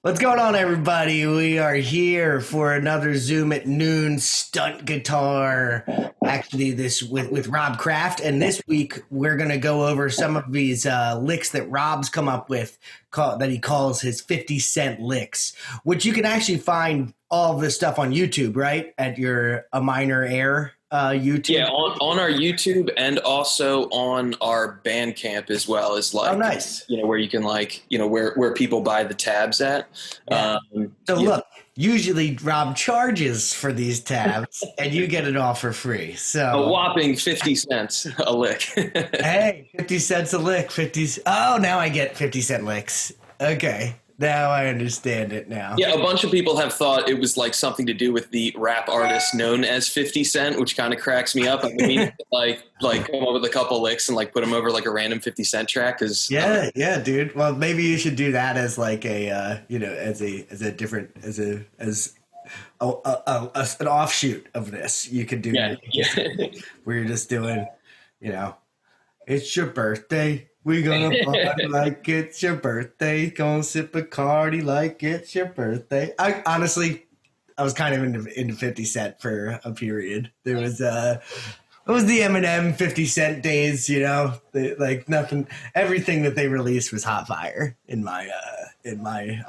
What's going on, everybody? We are here for another Zoom at noon stunt guitar. Actually, this with Rob Kraft, and this week we're gonna go over some of these licks that Rob's come up with, that he calls his 50-cent licks, which you can actually find all of this stuff on YouTube, right? At your A Minor Air YouTube. Yeah, on our YouTube and also on our Bandcamp as well as Oh, nice. where you can where people buy the tabs at. Yeah. So look, usually Rob charges for these tabs and you get it all for free. So a whopping 50 cents a lick. Hey, 50 cents a lick. Oh, now I get 50-cent licks. Okay. Now I understand it now. Yeah, a bunch of people have thought it was like something to do with the rap artist known as 50 Cent, which kind of cracks me up. I mean, like come up with a couple licks and like put them over like a random 50 Cent track. Yeah, dude. Well, maybe you should do that as like an offshoot of this. You could do where you're just doing, it's your birthday. We gonna party like it's your birthday. Gonna sip a Cardi like it's your birthday. I was kind of into 50 Cent for a period. There was it was the Eminem 50 Cent days, nothing. Everything that they released was hot fire in my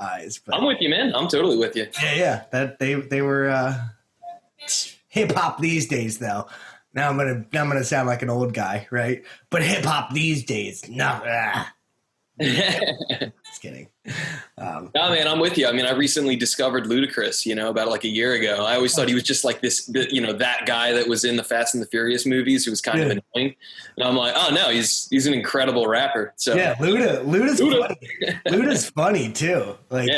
eyes. But, I'm with you, man. I'm totally with you. Yeah. That they were hip hop these days, though. Now I'm gonna sound like an old guy, right? But hip hop these days, no. Just kidding. No, man, I'm with you. I mean, I recently discovered Ludacris, about like a year ago. I always thought he was just like this, that guy that was in the Fast and the Furious movies who was kind of annoying. And I'm like, oh no, he's an incredible rapper. So yeah, Luda's funny. Luda's funny too. Like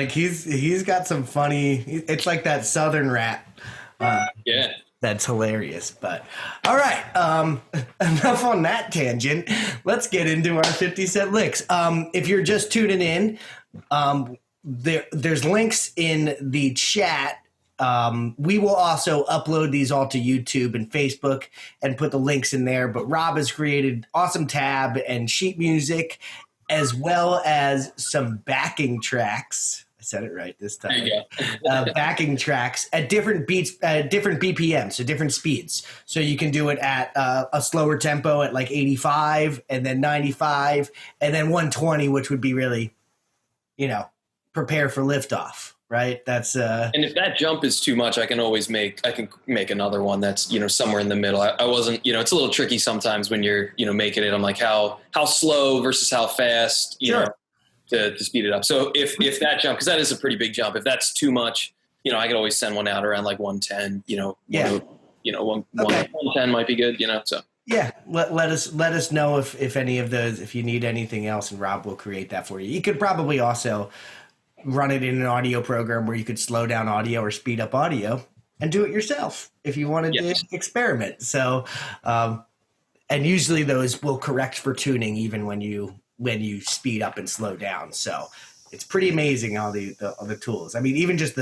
he's got some funny. It's like that Southern rap. That's hilarious. But all right, enough on that tangent. Let's get into our 50-cent licks. If you're just tuning in, there's links in the chat. We will also upload these all to YouTube and Facebook and put the links in there. But Rob has created awesome tab and sheet music, as well as some backing tracks. I said it right this time. There you go. Backing tracks at different beats, different BPM, so different speeds. So you can do it at a slower tempo at like 85, and then 95, and then 120, which would be really, prepare for liftoff, right? That's and if that jump is too much, I can make another one that's somewhere in the middle. I wasn't, it's a little tricky sometimes when you're making it. I'm like how slow versus how fast, Sure. To speed it up. So if that jump, because that is a pretty big jump, if that's too much, I could always send one out around like 110. 110 might be good. So yeah, let us know if any of those, if you need anything else, and Rob will create that for you. You could probably also run it in an audio program where you could slow down audio or speed up audio and do it yourself if you wanted to experiment. So, and usually those will correct for tuning even when you speed up and slow down. So it's pretty amazing all the tools. I mean, even just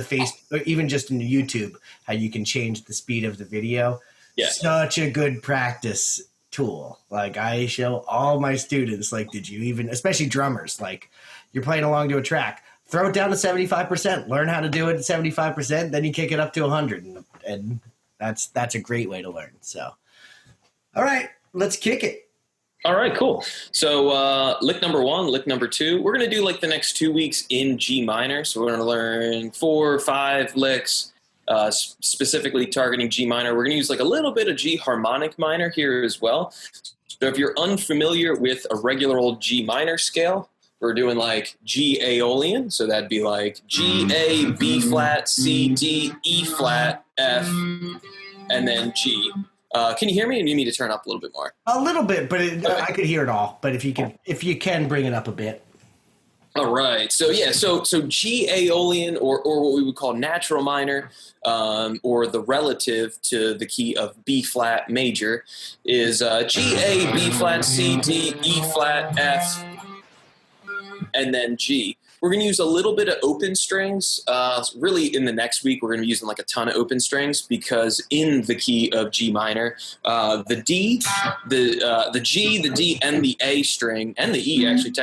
even just in YouTube, how you can change the speed of the video. Yeah. Such a good practice tool. Like I show all my students, like, especially drummers, like you're playing along to a track, throw it down to 75%, learn how to do it at 75%, then you kick it up to 100. And that's a great way to learn. So, all right, let's kick it. All right, cool. So lick number 1, lick number 2, we're going to do like the next 2 weeks in G minor. So we're going to learn 4 or 5 licks, specifically targeting G minor. We're going to use like a little bit of G harmonic minor here as well. So if you're unfamiliar with a regular old G minor scale, we're doing like G Aeolian. So that'd be like G, A, B flat, C, D, E flat, F, and then G. Can you hear me, or do you need me to turn up a little bit more? A little bit, but I could hear it all. But if you can bring it up a bit. All right. So yeah. So G Aeolian, or what we would call natural minor, or the relative to the key of B flat major, is G, A, B flat, C, D, E flat, F, and then G. We're going to use a little bit of open strings. Really, in the next week, we're going to be using like a ton of open strings, because in the key of G minor, the D, the G, the D, and the A string, and the E actually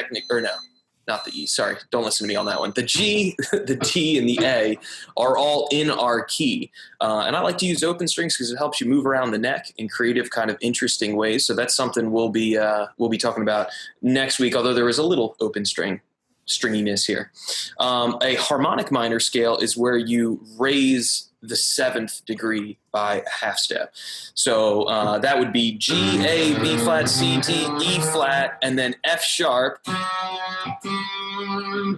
not the E, sorry, don't listen to me on that one. The G, the D, and the A are all in our key. And I like to use open strings because it helps you move around the neck in creative, kind of interesting ways. So that's something we'll be talking about next week, although there is a little open stringiness here. A harmonic minor scale is where you raise the 7th degree by a half step. So that would be G, A, B flat, C, D, E flat, and then F sharp,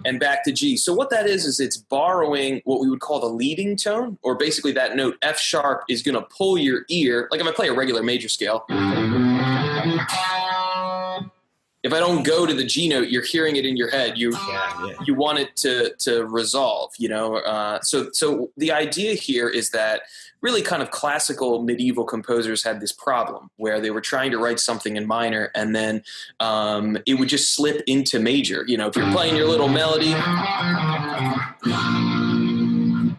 and back to G. So what that is it's borrowing what we would call the leading tone, or basically that note F sharp is going to pull your ear. Like if I play a regular major scale, if I don't go to the G note, you're hearing it in your head. You want it to resolve, you know. So the idea here is that really kind of classical medieval composers had this problem where they were trying to write something in minor and then it would just slip into major. You know, if you're playing your little melody,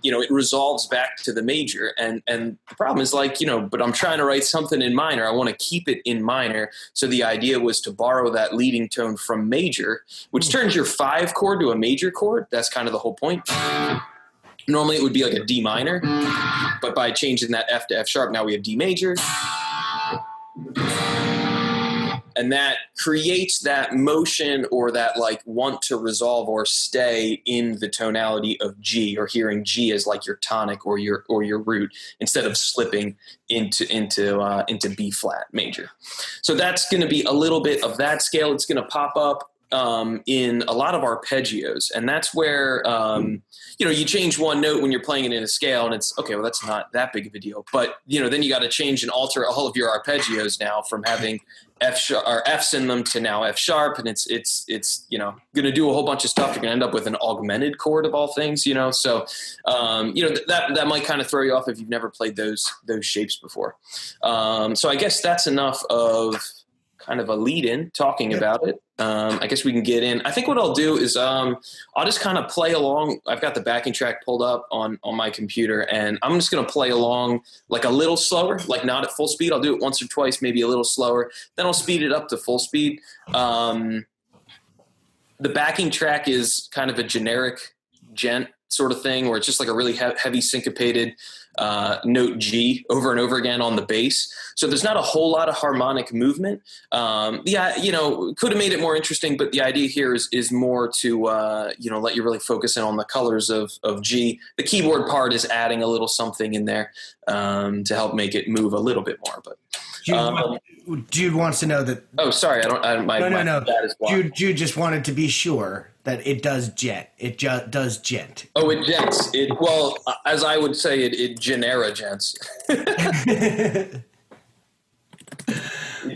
you know, it resolves back to the major. And the problem is like, you know, but I'm trying to write something in minor. I want to keep it in minor. So the idea was to borrow that leading tone from major, which turns your 5 chord to a major chord. That's kind of the whole point. Normally it would be like a D minor, but by changing that F to F sharp, now we have D major. And that creates that motion or that like want to resolve or stay in the tonality of G, or hearing G as like your tonic or your root, instead of slipping into B flat major. So that's going to be a little bit of that scale. It's going to pop up in a lot of arpeggios, and that's where you know, you change one note when you're playing it in a scale and it's okay, well that's not that big of a deal, but you know, then you got to change and alter all of your arpeggios now from having F sharp or F's in them to now F sharp, and it's you know, going to do a whole bunch of stuff. You're going to end up with an augmented chord of all things, you know. So you know, that might kind of throw you off if you've never played those shapes before. So I guess that's enough of kind of a lead in talking about it. I guess we can get in. I think what I'll do is I'll just kind of play along. I've got the backing track pulled up on my computer, and I'm just going to play along like a little slower, like not at full speed. I'll do it once or twice, maybe a little slower. Then I'll speed it up to full speed. The backing track is kind of a generic gent sort of thing, where it's just like a really heavy syncopated note G over and over again on the bass. So there's not a whole lot of harmonic movement. Yeah, you know, could have made it more interesting, but the idea here is more to, you know, let you really focus in on the colors of G. The keyboard part is adding a little something in there to help make it move a little bit more. But Jude wants to know that. Oh, sorry. No. Jude just wanted to be sure that it does gent. It does gent. Oh, it gents. Well, as I would say, it genera gents.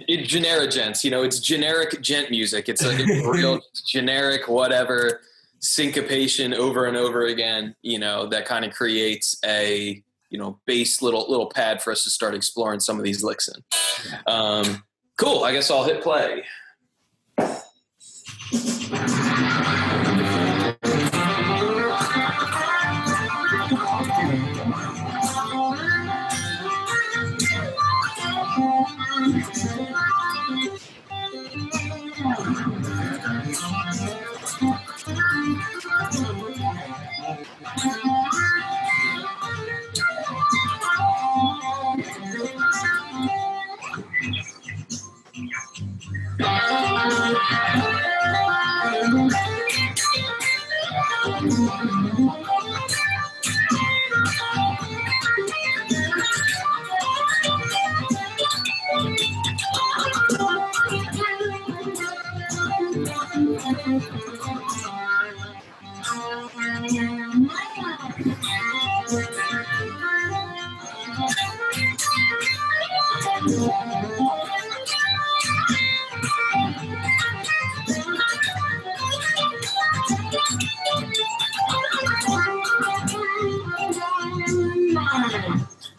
It genera gents. You know, it's generic gent music. It's like a real generic whatever syncopation over and over again. You know, that kind of creates a, you know, bass little pad for us to start exploring some of these licks in. Cool. I guess I'll hit play.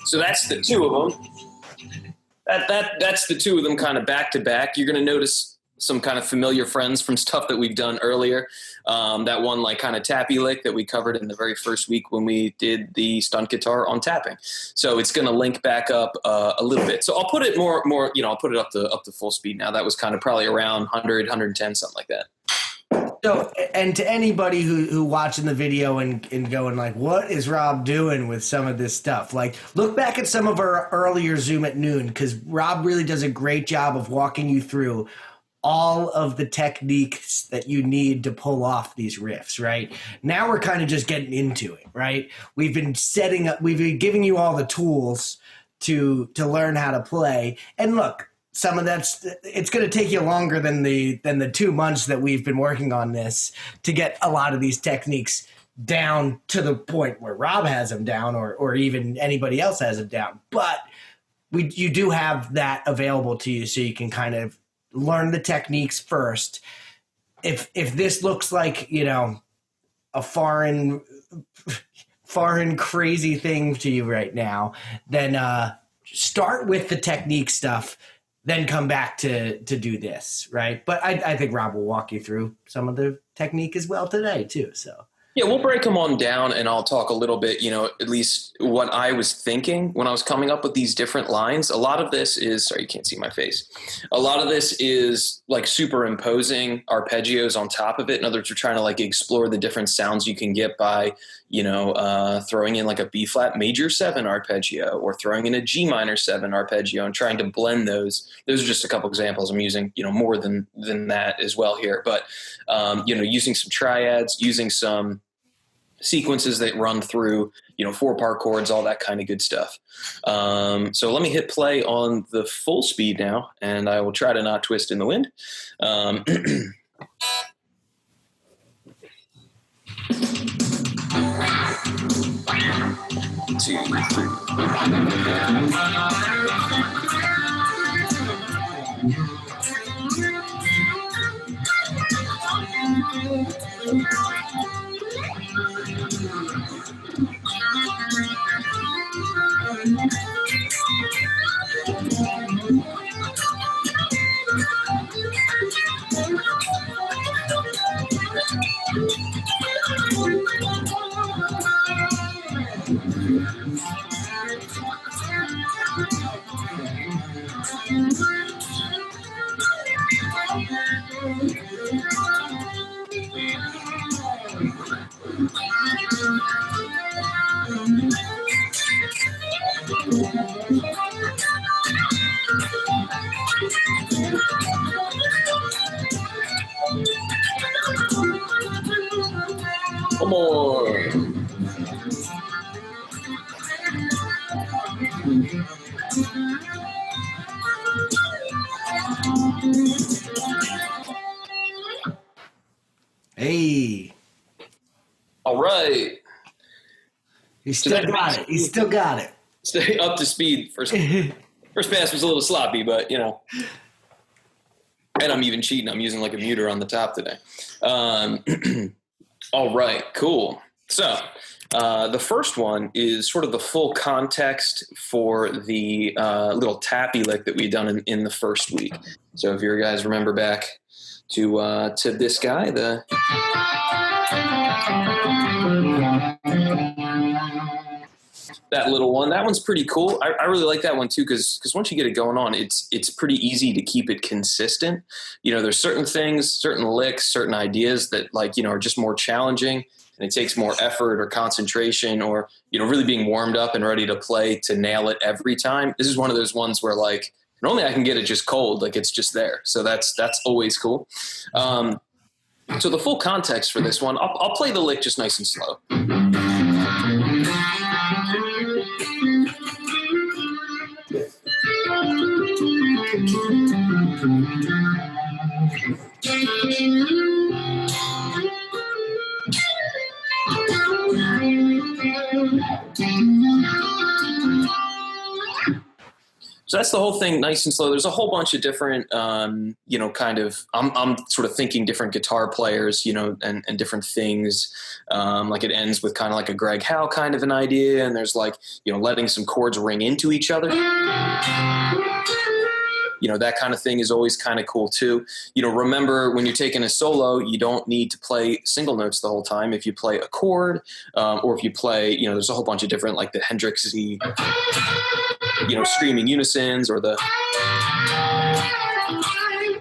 So that's the two of them. That's the two of them kind of back to back. You're going to notice some kind of familiar friends from stuff that we've done earlier. That one like kind of tappy lick that we covered in the very first week when we did the stunt guitar on tapping. So it's going to link back up a little bit. So I'll put it more, you know, I'll put it up to full speed now. That was kind of probably around 100, 110, something like that. So, and to anybody who watching the video and going like, what is Rob doing with some of this stuff? Like, look back at some of our earlier Zoom at Noon, because Rob really does a great job of walking you through all of the techniques that you need to pull off these riffs, right? Now we're kind of just getting into it, right? We've been giving you all the tools to learn how to play. And look, some of it's going to take you longer than the 2 months that we've been working on this to get a lot of these techniques down to the point where Rob has them down, or even anybody else has them down. But you do have that available to you, so you can kind of learn the techniques first. If this looks like, a foreign crazy thing to you right now, then start with the technique stuff, then come back to do this, right? But I think Rob will walk you through some of the technique as well today too. So yeah, we'll break them on down, and I'll talk a little bit, at least what I was thinking when I was coming up with these different lines. A lot of this is, sorry, you can't see my face. A lot of this is like superimposing arpeggios on top of it. In other words, we're trying to like explore the different sounds you can get by, throwing in like a B flat major 7 arpeggio, or throwing in a G minor 7 arpeggio, and trying to blend those. Those are just a couple examples. I'm using, more than that as well here, but, using some triads, using some sequences that run through, 4-part chords, all that kind of good stuff. So let me hit play on the full speed now, and I will try to not twist in the wind. 2, 3. One more. Hey. All right. He still got it. He still got it. Stay up to speed. First pass was a little sloppy, but, and I'm even cheating. I'm using like a muter on the top today. All right, cool. So the first one is sort of the full context for the little tappy lick that we've done in the first week. So if you guys remember back to this guy, that little one, that one's pretty cool. I really like that one too, because once you get it going on, it's pretty easy to keep it consistent. There's certain things, certain licks, certain ideas that are just more challenging, and it takes more effort or concentration, or really being warmed up and ready to play to nail it every time. This is one of those ones where normally I can get it just cold, it's just there. So that's always cool. So the full context for this one, I'll play the lick just nice and slow. So that's the whole thing, nice and slow. There's a whole bunch of different, I'm sort of thinking different guitar players, and different things. It ends with kind of like a Greg Howe kind of an idea. And there's letting some chords ring into each other. That kind of thing is always kind of cool too. Remember when you're taking a solo, you don't need to play single notes the whole time. If you play a chord, or if you play, there's a whole bunch of different, like the Hendrixy, screaming unisons, or the,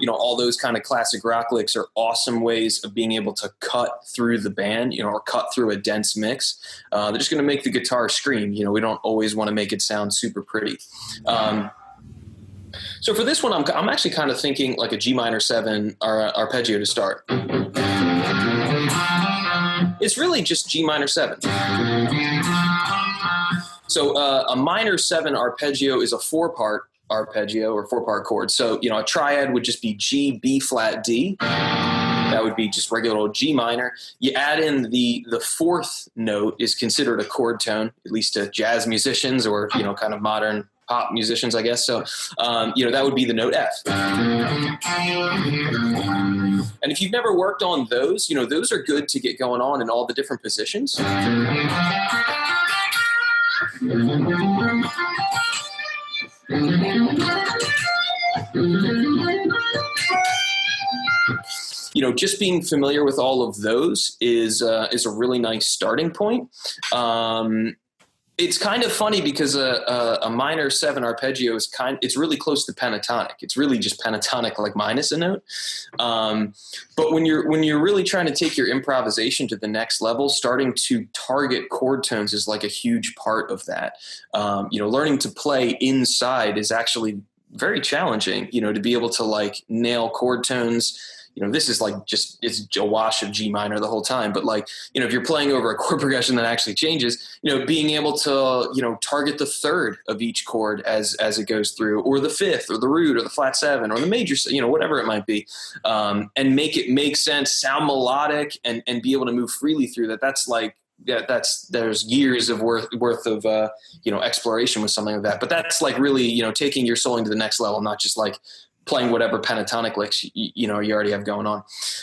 all those kind of classic rock licks are awesome ways of being able to cut through the band, or cut through a dense mix. They're just going to make the guitar scream. We don't always want to make it sound super pretty. So for this one, I'm actually kind of thinking like a G minor 7 arpeggio to start. It's really just G minor 7. So a minor 7 arpeggio is a 4-part arpeggio or 4-part chord. So, a triad would just be G, B flat, D. That would be just regular old G minor. You add in the 4th note is considered a chord tone, at least to jazz musicians or, kind of modern pop musicians, I guess. So, that would be the note F. And if you've never worked on those, those are good to get going on in all the different positions. Just being familiar with all of those is a really nice starting point. It's kind of funny because a minor 7 arpeggio it's really close to pentatonic. It's really just pentatonic, like minus a note. But when you're really trying to take your improvisation to the next level, starting to target chord tones is like a huge part of that. Learning to play inside is actually very challenging, to be able to like nail chord tones. This is like it's a wash of G minor the whole time. But like, if you're playing over a chord progression that actually changes, being able to, target the 3rd of each chord as it goes through, or the 5th, or the root, or the flat 7, or the major, whatever it might be, and make it make sense, sound melodic, and be able to move freely through that. That's like, there's years of worth of, exploration with something like that. But that's like really, taking your soloing to the next level, not just like playing whatever pentatonic licks you already have going on.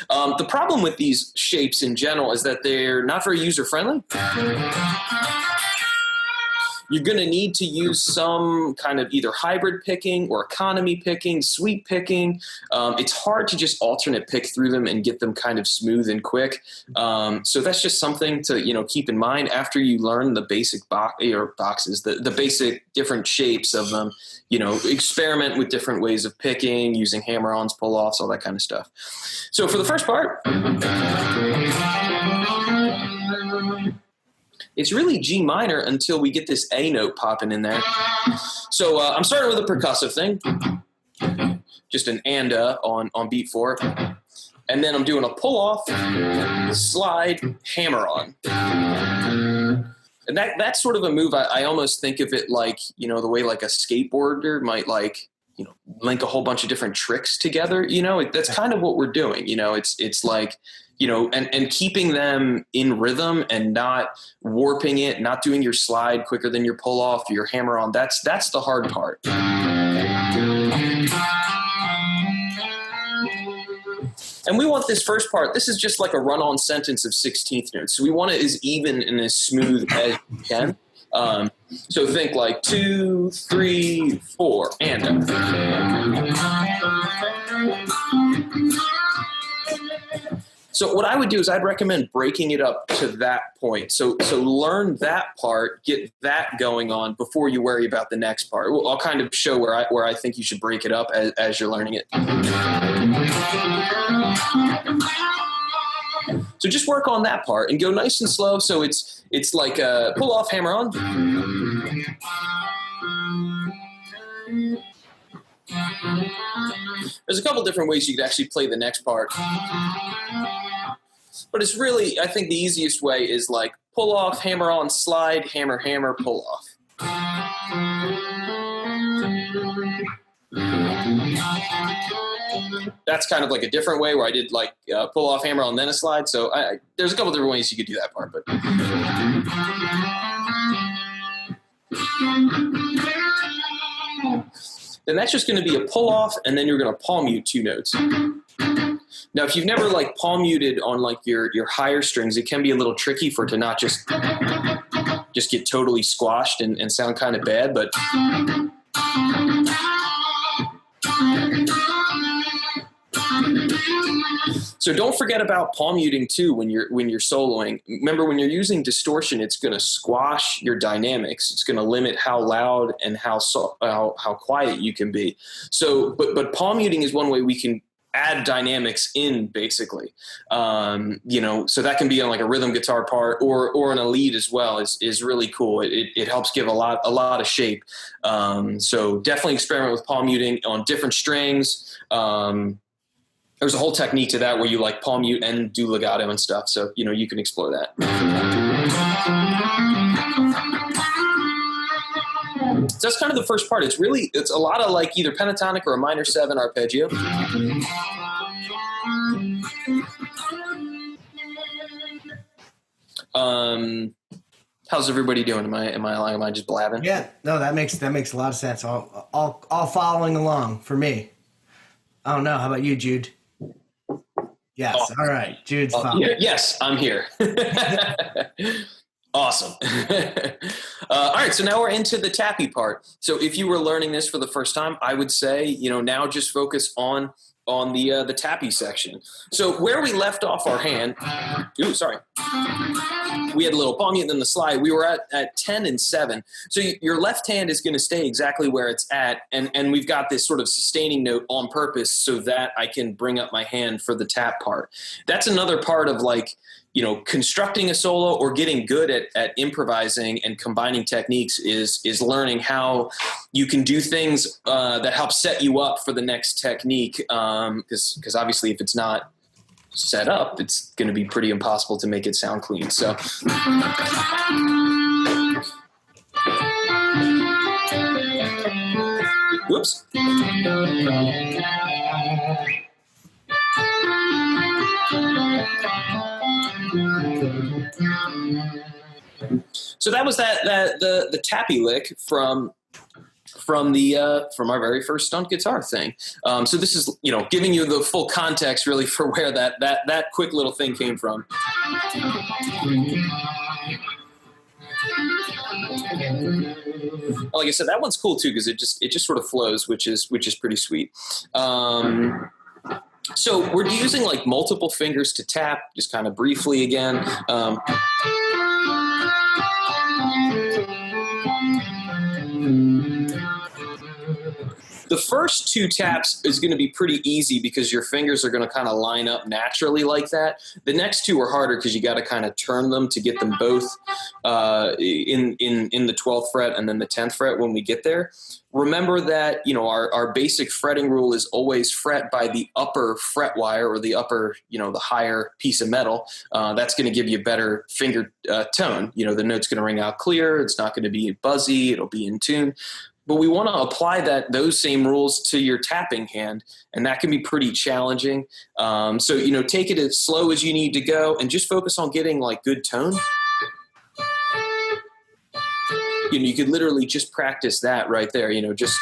The problem with these shapes in general is that they're not very user friendly. You're going to need to use some kind of either hybrid picking or economy picking, sweep picking. It's hard to just alternate pick through them and get them kind of smooth and quick. So that's just something to, keep in mind after you learn the basic boxes, the basic different shapes of them. Experiment with different ways of picking, using hammer-ons, pull-offs, all that kind of stuff. So for the first part, it's really G minor until we get this A note popping in there. So I'm starting with a percussive thing, just an and-a on beat 4. And then I'm doing a pull-off, slide, hammer-on. And that's sort of a move. I almost think of it like, the way like a skateboarder might like, link a whole bunch of different tricks together. That's kind of what we're doing. It's like, and keeping them in rhythm and not warping it, not doing your slide quicker than your pull off, your hammer on. That's the hard part. And we want this first part. This is just like a run-on sentence of 16th notes. So we want it as even and as smooth as we can. So think like 2, 3, 4, and. So what I would do is I'd recommend breaking it up to that point. So learn that part, get that going on before you worry about the next part. I'll kind of show where I think you should break it up as you're learning it. So just work on that part and go nice and slow. So it's like a pull off, hammer on. There's a couple different ways you could actually play the next part. But it's really, I think the easiest way is like pull off, hammer on, slide, hammer, hammer, pull off. That's kind of like a different way where I did like pull off, hammer on, then a slide. So there's a couple different ways you could do that part. But then that's just going to be a pull off, and then you're going to palm mute 2 notes. Now, if you've never like palm muted on like your higher strings, it can be a little tricky for it to not just get totally squashed and sound kind of bad. But so don't forget about palm muting too when you're soloing. Remember, when you're using distortion, it's going to squash your dynamics. It's going to limit how loud and how quiet you can be. So, but palm muting is one way we can add dynamics in basically. So that can be on like a rhythm guitar part or an a lead as well is really cool. It helps give a lot of shape. So definitely experiment with palm muting on different strings. There's a whole technique to that where you like palm mute and do legato and stuff. So, you can explore that. So that's kind of the first part. It's a lot of like either pentatonic or a minor 7 arpeggio. How's everybody doing? Am I just blabbing? Yeah, no, that makes a lot of sense. All following along for me. I don't know. How about you, Jude? Yes. Oh. All right. Jude's following. Yes, I'm here. Awesome. All right. So now we're into the tappy part. So if you were learning this for the first time, I would say, now just focus on the tappy section. So where we left off our hand, we had a little palm mute and then the slide. We were at 10 and 7. So your left hand is going to stay exactly where it's at. And we've got this sort of sustaining note on purpose so that I can bring up my hand for the tap part. That's another part of like, constructing a solo or getting good at improvising and combining techniques is learning how you can do things that help set you up for the next technique. Because obviously if it's not set up, it's going to be pretty impossible to make it sound clean. So. Whoops. So that was the tappy lick from our very first stunt guitar thing. So this is giving you the full context really for where that quick little thing came from. Like I said, that one's cool too because it just sort of flows, which is pretty sweet. So we're using like multiple fingers to tap, just kind of briefly again. The first 2 taps is going to be pretty easy because your fingers are going to kind of line up naturally like that. The next 2 are harder because you got to kind of turn them to get them both in the 12th fret and then the 10th fret when we get there. Remember that, our basic fretting rule is always fret by the upper fret wire or the upper, the higher piece of metal. That's going to give you a better finger tone. The note's going to ring out clear. It's not going to be buzzy. It'll be in tune. But we want to apply those same rules to your tapping hand, and that can be pretty challenging. So, take it as slow as you need to go and just focus on getting like good tone. You could literally just practice that right there, just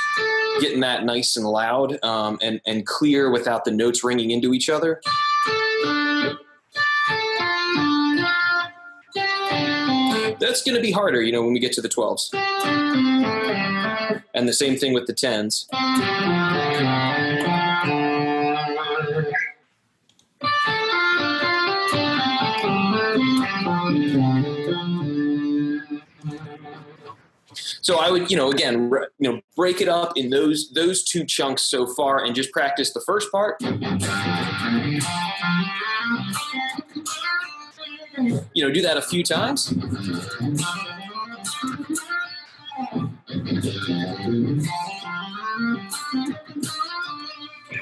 getting that nice and loud and clear without the notes ringing into each other. That's going to be harder, when we get to the 12s. And the same thing with the 10s. So I would, again, break it up in those 2 chunks so far and just practice the first part. Do that a few times.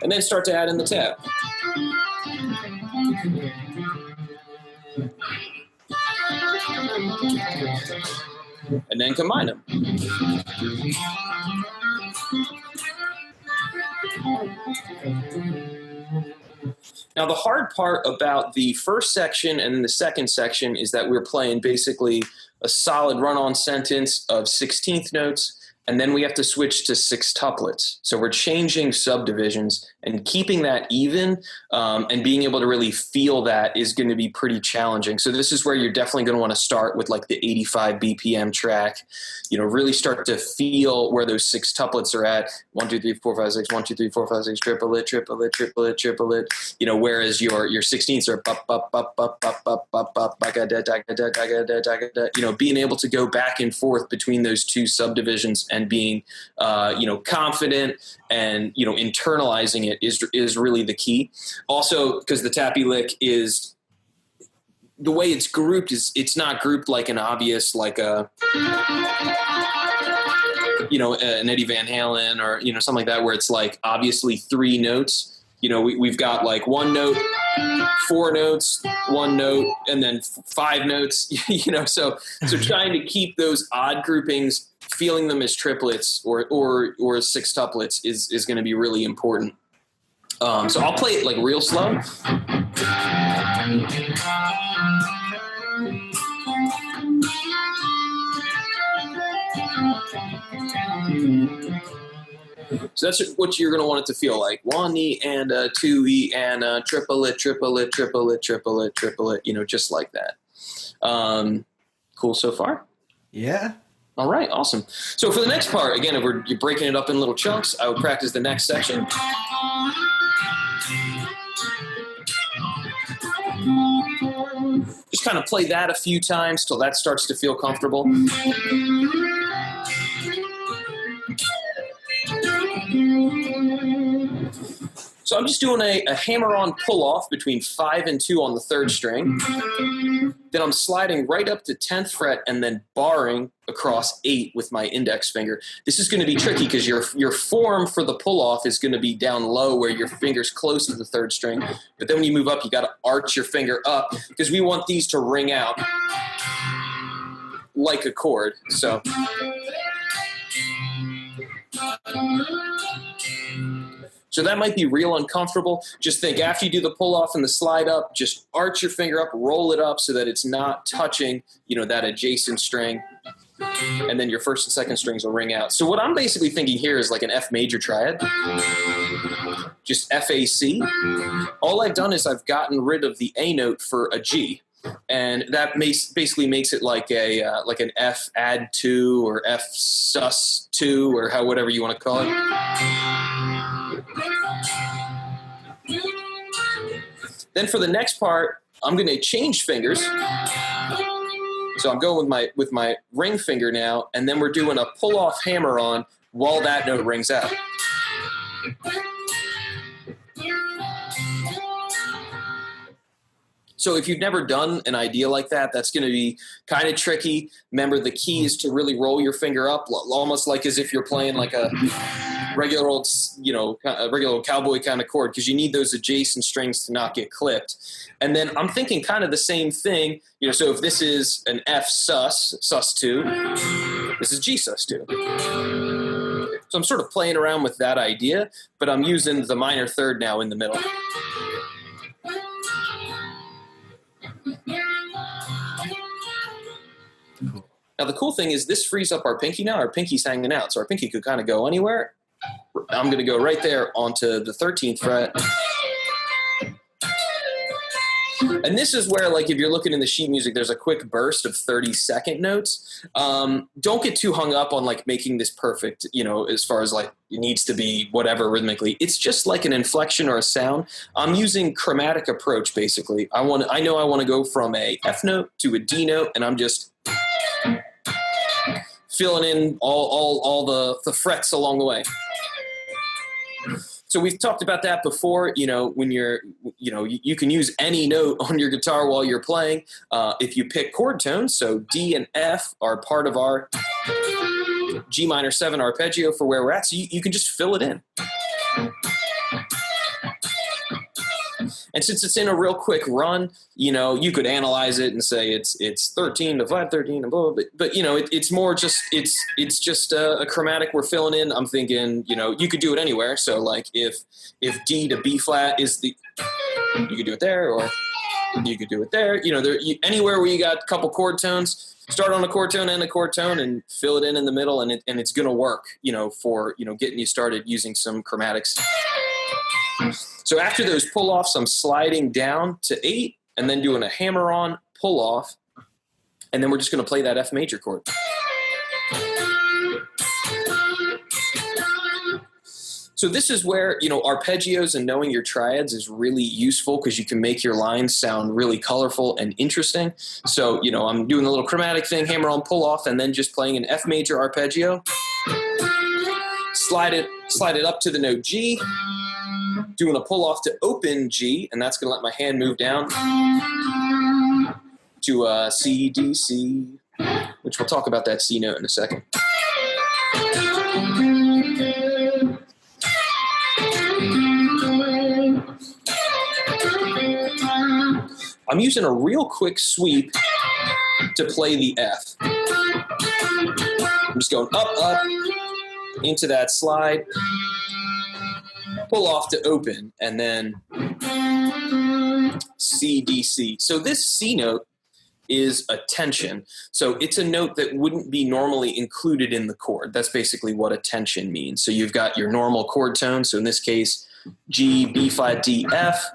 And then start to add in the tap. And then combine them. Now, the hard part about the first section and the second section is that we're playing basically a solid run-on sentence of 16th notes, and then we have to switch to sextuplets. So we're changing subdivisions, and keeping that even and being able to really feel that is going to be pretty challenging. So this is where you're definitely going to want to start with like the 85 BPM track, really start to feel where those sextuplets are at. 1, 2, 3, 4, 5, 6, 1, 2, 3, 4, 5, 6, triplet, triplet, triplet, triplet. Whereas your 16ths are bup, bup, bup, bup, bup, bup, bup, bup, being able to go back and forth between those 2 subdivisions and being, confident and, internalizing it it is really the key. Also, because the tappy lick is the way it's grouped is it's not grouped like an obvious, like an Eddie Van Halen or, something like that, where it's like obviously 3 notes. We've got like 1 note, 4 notes, 1 note, and then 5 notes, so trying to keep those odd groupings, feeling them as triplets or sextuplets is going to be really important. So I'll play it like real slow. So that's what you're going to want it to feel like. 1 E and a 2 E and a triplet, triplet, triplet, triplet, triplet, just like that. Cool so far? Yeah. All right, awesome. So for the next part, again, if you're breaking it up in little chunks, I would practice the next section. Just kind of play that a few times till that starts to feel comfortable. So I'm just doing a hammer-on pull-off between 5 and 2 on the 3rd string. Then I'm sliding right up to 10th fret and then barring across 8 with my index finger. This is going to be tricky because your form for the pull-off is going to be down low where your finger's close to the 3rd string. But then when you move up, you got to arch your finger up because we want these to ring out like a chord. So that might be real uncomfortable. Just think after you do the pull off and the slide up, just arch your finger up, roll it up so that it's not touching, that adjacent string. And then your 1st and 2nd strings will ring out. So what I'm basically thinking here is like an F major triad. Just FAC. All I've done is I've gotten rid of the A note for a G. And that basically makes it like an F add 2 or F sus 2 or whatever you want to call it. Then for the next part, I'm going to change fingers. So I'm going with my ring finger now, and then we're doing a pull-off hammer-on while that note rings out. So if you've never done an idea like that, that's going to be kind of tricky. Remember, the key is to really roll your finger up, almost like as if you're playing like a regular old, a regular old cowboy kind of chord, because you need those adjacent strings to not get clipped. And then I'm thinking kind of the same thing. So if this is an F sus 2, this is G sus 2. So I'm sort of playing around with that idea, but I'm using the minor 3rd now in the middle. Now, the cool thing is this frees up our pinky now. Our pinky's hanging out, so our pinky could kind of go anywhere. I'm going to go right there onto the 13th fret. And this is where, like, if you're looking in the sheet music, there's a quick burst of 30-second notes. Don't get too hung up on, like, making this perfect, as far as, like, it needs to be whatever rhythmically. It's just like an inflection or a sound. I'm using chromatic approach, basically. I know I want to go from a F note to a D note, and I'm just filling in all the frets along the way. So we've talked about that before, when you can use any note on your guitar while you're playing. If you pick chord tones, so D and F are part of our G minor 7 arpeggio for where we're at, so you can just fill it in. And since it's in a real quick run, you could analyze it and say it's 13 to 513 and blah, blah, but it's more just it's just a chromatic we're filling in. I'm thinking you could do it anywhere. So like if D to B flat is you could do it there, or you could do it there. Anywhere where you got a couple chord tones, start on a chord tone and a chord tone and fill it in the middle, and it's gonna work. For getting you started using some chromatics. So after those pull-offs, I'm sliding down to 8 and then doing a hammer-on pull-off, and then we're just going to play that F major chord. So this is where, arpeggios and knowing your triads is really useful because you can make your lines sound really colorful and interesting. So, I'm doing a little chromatic thing, hammer-on pull-off, and then just playing an F major arpeggio. Slide it up to the note G. doing a pull off to open G, and that's going to let my hand move down to C, D, C, which we'll talk about that C note in a second. I'm using a real quick sweep to play the F. I'm just going up, up, into that slide, pull off to open, and then C, D, C. So this C note is a tension. So it's a note that wouldn't be normally included in the chord. That's basically what a tension means. So you've got your normal chord tone. So in this case, G, B flat, D, F.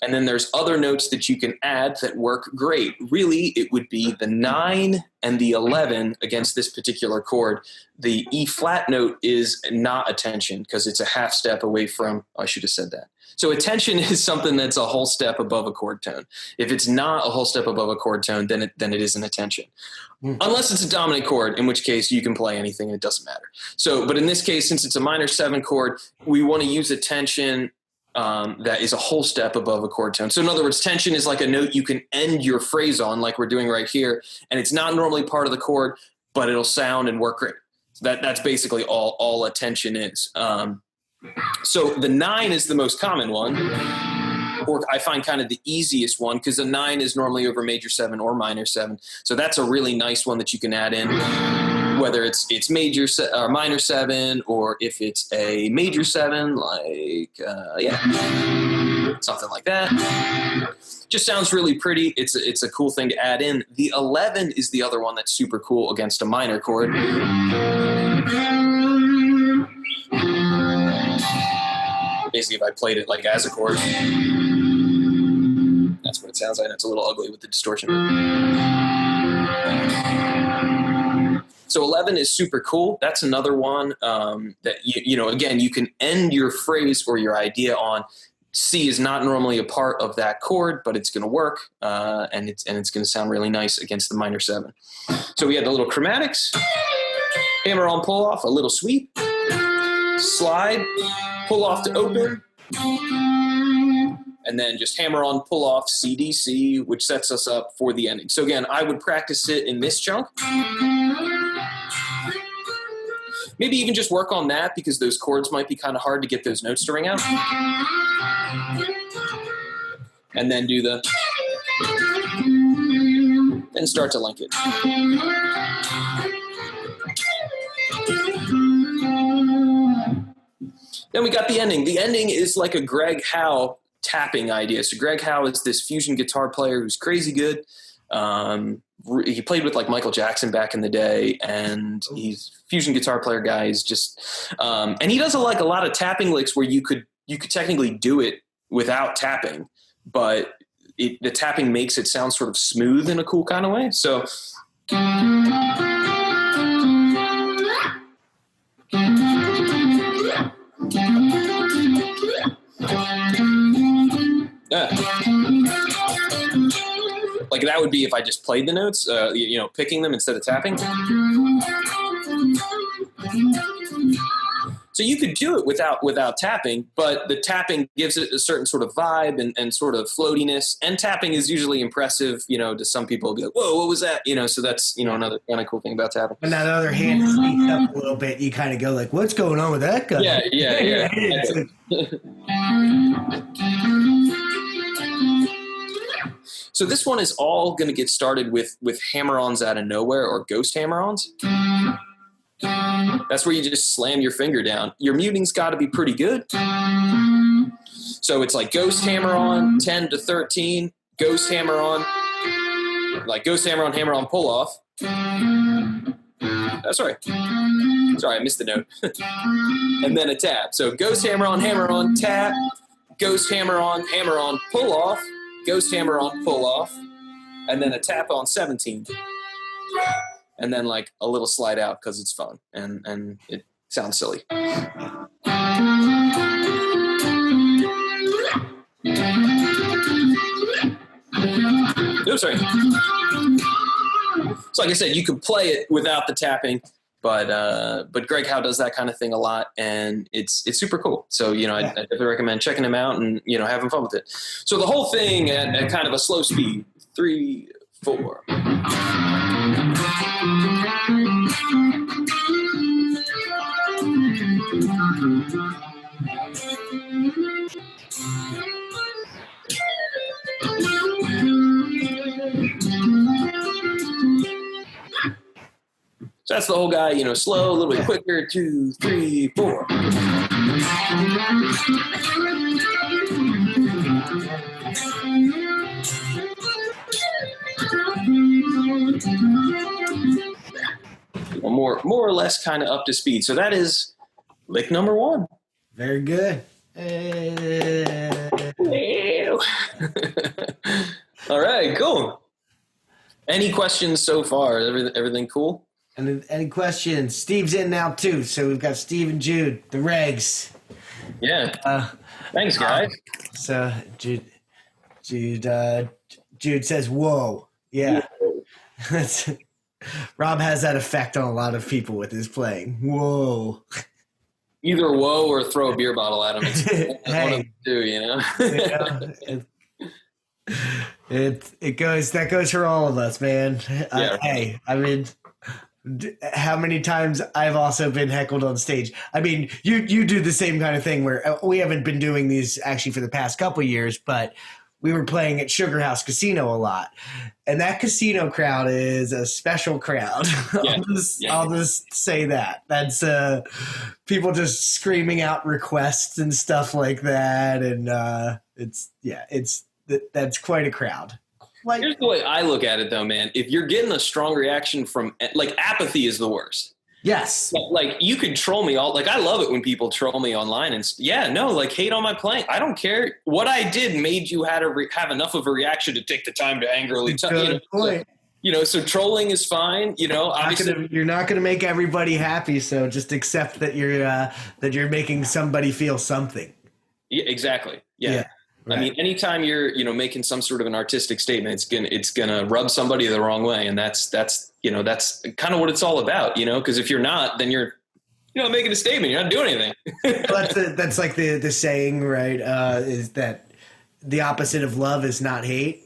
And then there's other notes that you can add that work great. Really, it would be the 9 and the 11 against this particular chord. The E flat note is not a tension because it's a half step away from, I should have said that. So a tension is something that's a whole step above a chord tone. If it's not a whole step above a chord tone, then it isn't a tension. Unless it's a dominant chord, in which case you can play anything and it doesn't matter. So, but in this case, since it's a minor 7 chord, we want to use a tension that is a whole step above a chord tone. So in other words, tension is like a note you can end your phrase on, like we're doing right here, and it's not normally part of the chord, but it'll sound and work great. So that's basically all a tension is. So the 9 is the most common one, or I find kind of the easiest one, because the 9 is normally over major 7 or minor 7. So that's a really nice one that you can add in, whether it's major or minor 7, or if it's a major 7, like, something like that. Just sounds really pretty. It's a cool thing to add in. The 11 is the other one that's super cool against a minor chord. Basically, if I played it like as a chord, that's what it sounds like. It's a little ugly with the distortion. So 11 is super cool. That's another one that, again, you can end your phrase or your idea on. C is not normally a part of that chord, but it's going to work, and it's going to sound really nice against the minor 7. So we had the little chromatics, hammer-on pull-off, a little sweep, slide, pull off to open, and then just hammer on, pull off, C, D, C, which sets us up for the ending. So again, I would practice it in this chunk. Maybe even just work on that, because those chords might be kind of hard to get those notes to ring out. And then do the, then start to link it. Then we got the ending. The ending is like a Greg Howe tapping idea. So Greg Howe is this fusion guitar player who's crazy good. He played with like Michael Jackson back in the day, and he's a fusion guitar player guy. He's just, and he does a lot of tapping licks where you could technically do it without tapping, but the tapping makes it sound sort of smooth in a cool kind of way. So. Like that would be if I just played the notes, picking them instead of tapping. So you could do it without tapping, but the tapping gives it a certain sort of vibe and sort of floatiness. And tapping is usually impressive, to some people. It'll be like, whoa, what was that? So that's, another kind of cool thing about tapping. On the other hand, speaks up a little bit. You kind of go like, what's going on with that guy? Yeah. So this one is all going to get started with hammer-ons out of nowhere, or ghost hammer-ons. That's where you just slam your finger down. Your muting's got to be pretty good. So it's like ghost hammer-on, 10 to 13, ghost hammer-on, like ghost hammer-on, hammer-on pull-off. Sorry, I missed the note. And then a tap. So ghost hammer-on, tap, ghost hammer-on, pull-off, ghost hammer-on, pull-off, and then a tap on 17. And then like a little slide out because it's fun and it sounds silly. Oops, sorry. So like I said, you could play it without the tapping, But Greg Howe does that kind of thing a lot, and it's super cool. So, you know, I definitely recommend checking him out and, you know, having fun with it. So the whole thing at kind of a slow speed, 3, 4. So that's the whole guy, you know, slow, a little bit quicker, 2, 3, 4. More or less kind of up to speed. So that is lick number 1. Very good. All right, cool. Any questions so far? Everything cool? And any questions? Steve's in now too, so we've got Steve and Jude, the regs. Yeah. Thanks, guys. So Jude says, "Whoa, yeah." Rob has that effect on a lot of people with his playing. Whoa. Either whoa or throw a beer bottle at him. It's hey. one of the two, you know. It goes for all of us, man. Yeah. Hey, I mean, how many times I've also been heckled on stage. I mean, you do the same kind of thing where we haven't been doing these actually for the past couple years, but we were playing at Sugar House Casino a lot. And that casino crowd is a special crowd. Yeah. I'll just say that. That's people just screaming out requests and stuff like that. And that's quite a crowd. Here's the way I look at it, though, man. If you're getting a strong reaction from, like, apathy is the worst. Yes. Like, you could troll me all. Like, I love it when people troll me online and hate on my playing. I don't care. What I did made you have enough of a reaction to take the time to angrily tell you. Point. So trolling is fine. You know, obviously you're not going to make everybody happy. So just accept that you're making somebody feel something. Yeah, exactly. Yeah. Right. I mean, anytime you're, making some sort of an artistic statement, it's gonna rub somebody the wrong way, and that's kind of what it's all about, because if you're not, then you're making a statement. You're not doing anything. Well, that's like the saying, right? Is that the opposite of love is not hate?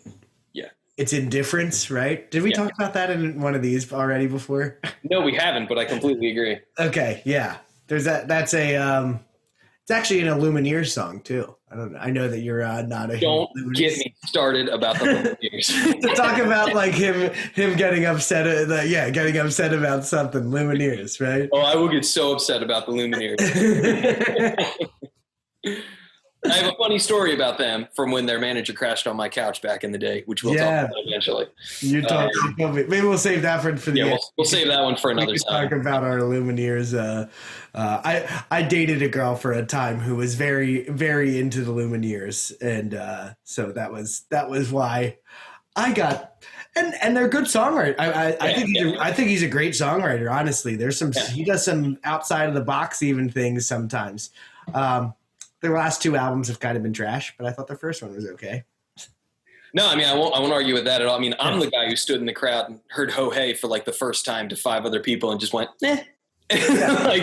Yeah, it's indifference, right? Did we talk about that in one of these already before? No, we haven't, but I completely agree. Okay, yeah. There's that. That's a. It's actually an Lumineers song too. I don't know. I know that you're not a. Don't get me started about the Lumineers. To talk about like him getting upset getting upset about something. Lumineers, right? Oh, I will get so upset about the Lumineers. I have a funny story about them from when their manager crashed on my couch back in the day, which we'll talk about eventually. You told me. Maybe we'll save that for the end. We'll save that one for another time. Talk about our Lumineers. I dated a girl for a time who was very, very into the Lumineers, and so that was why I got. And they're good songwriters. I think he's a great songwriter. Honestly, he does some outside of the box even things sometimes. Their last 2 albums have kind of been trash, but I thought their first one was okay. No, I mean, I won't argue with that at all. I mean, I'm the guy who stood in the crowd and heard Ho Hey for like the first time to 5 other people and just went, eh. I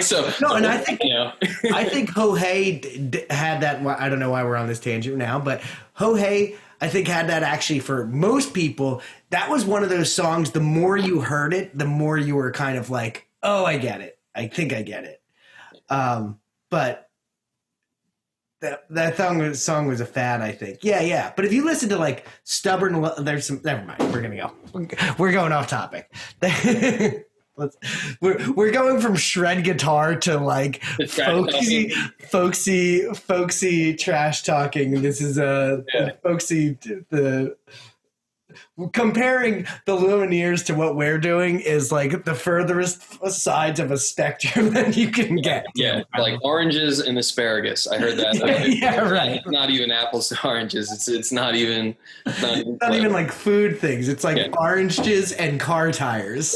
think Ho Hey had that. I don't know why we're on this tangent now, but Ho Hey, I think, had that actually for most people. That was one of those songs, the more you heard it, the more you were kind of like, oh, I get it. I think I get it. But that song was a fad, I think. Yeah. But if you listen to like Stubborn, there's some. Never mind. We're gonna go. We're going off topic. We're going from shred guitar to like folksy trash talking. This is folksy. Comparing the Lumineers to what we're doing is like the furthest sides of a spectrum that you can get. Yeah, like oranges and asparagus. I heard that. Right. It's not even apples to oranges. It's not even like food things. It's like oranges and car tires.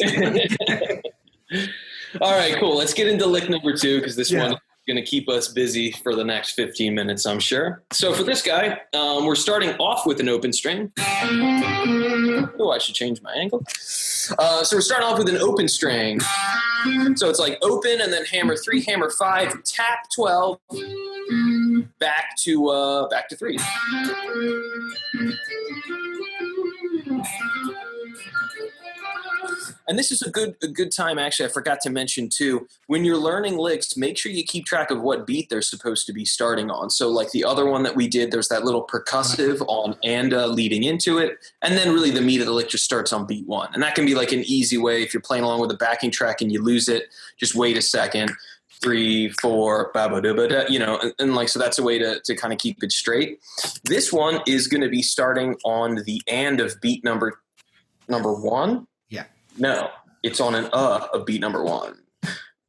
All right, cool. Let's get into lick number 2 because this one is going to keep us busy for the next 15 minutes, I'm sure. So for this guy, we're starting off with an open string. Oh, I should change my angle. So we're starting off with an open string. So it's like open and then hammer 3, hammer 5, tap 12, back to 3. And this is a good time, actually, I forgot to mention, too. When you're learning licks, make sure you keep track of what beat they're supposed to be starting on. So like the other one that we did, there's that little percussive on and leading into it. And then really the meat of the lick just starts on beat 1. And that can be like an easy way if you're playing along with a backing track and you lose it, just wait a second. 3, 4, ba-ba-da-ba-da, and like, so that's a way to kind of keep it straight. This one is going to be starting on the and of beat number 1. Yeah. No, it's on an of beat number 1.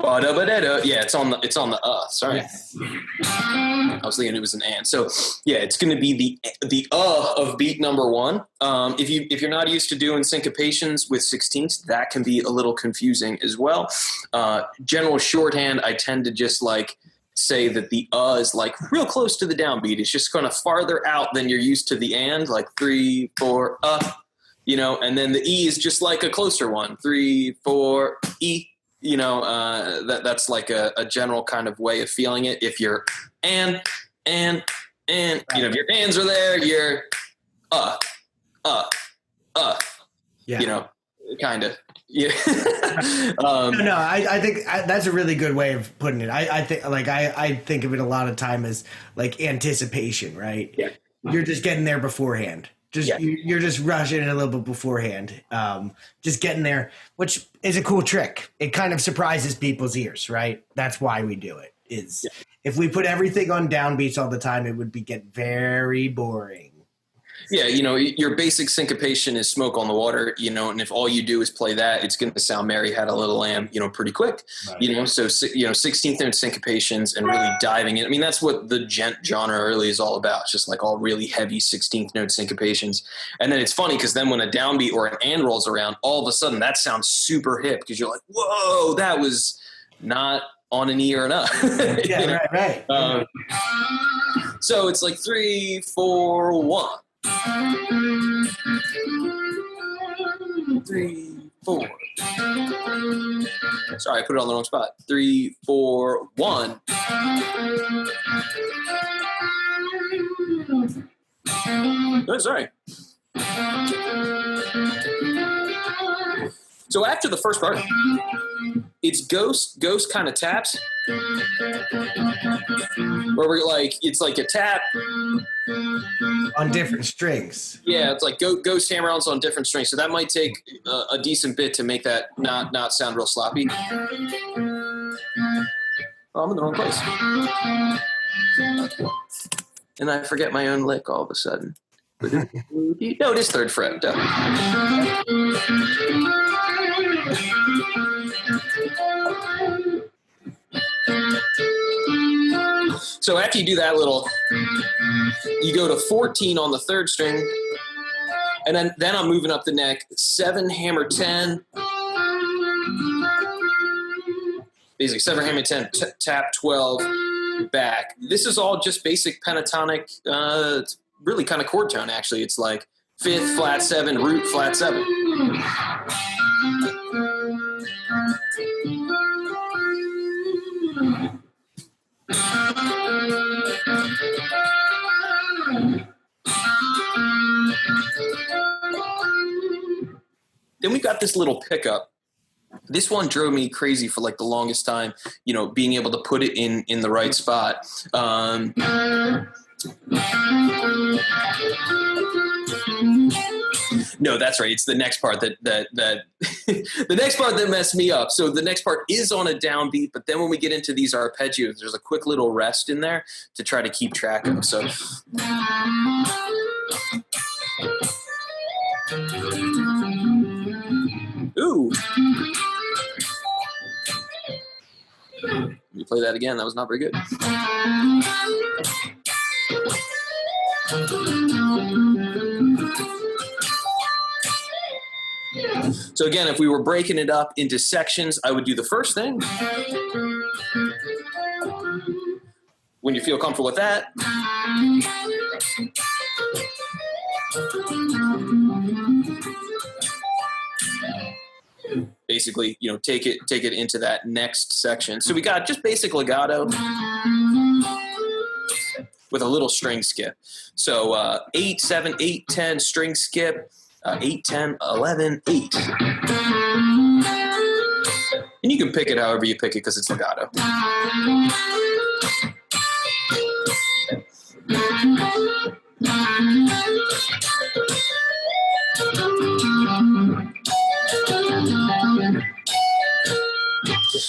Ba-da-ba-da-da. Yeah, it's on the sorry. Yes. I was thinking it was an and. So yeah, it's going to be the of beat number 1. If you're not used to doing syncopations with 16ths, that can be a little confusing as well. General shorthand, I tend to just like say that the is like real close to the downbeat. It's just kind of farther out than you're used to the and, like 3, 4, and then the E is just like a closer one, 3, 4, E. That's like a general kind of way of feeling it. If you're and if your ands are there, you're Yeah. Kind of. Yeah. No, I think that's a really good way of putting it. I think I think of it a lot of time as like anticipation, right? Yeah. You're just getting there beforehand. You're just rushing it a little bit beforehand. Just getting there, which is a cool trick. It kind of surprises people's ears, right? That's why we do it. If we put everything on downbeats all the time, it would get very boring. Yeah, your basic syncopation is Smoke on the Water, and if all you do is play that, it's going to sound Mary Had a Little Lamb, pretty quick, right. So 16th note syncopations and really diving in. I mean, that's what the gent genre really is all about. It's just like all really heavy 16th note syncopations. And then it's funny because then when a downbeat or an and rolls around, all of a sudden that sounds super hip because you're like, whoa, that was not on an E or an up. Yeah, right. So it's like 3, 4, 1. 3, 4. Sorry, I put it on the wrong spot. 3, 4, 1. Oh, sorry. So after the first part, it's Ghost kind of taps. Where we're like, it's like a tap. On different strings. Yeah, it's like Ghost Hammer-Ons on different strings. So that might take a decent bit to make that not sound real sloppy. Oh, I'm in the wrong place. And I forget my own lick all of a sudden. No, it is 3rd fret. Duh. So after you do that you go to 14 on the 3rd string, and then I'm moving up the neck, 7, hammer 10, basically 7, hammer 10, tap 12, back. This is all just basic pentatonic, it's really kind of chord tone, actually. It's like 5th, flat 7, root, flat 7. Then we got this little pickup. This one drove me crazy for like the longest time, being able to put it in the right spot. No, that's right. It's the next part that the next part that messed me up. So the next part is on a downbeat, but then when we get into these arpeggios, there's a quick little rest in there to try to keep track of. So ooh. Let me play that again. That was not very good. So again, if we were breaking it up into sections, I would do the first thing. When you feel comfortable with that. basically, take it into that next section. So we got just basic legato with a little string skip. So 8, 7, 8, 10 string skip, 8, 10, 11, 8. And you can pick it however you pick it because it's legato.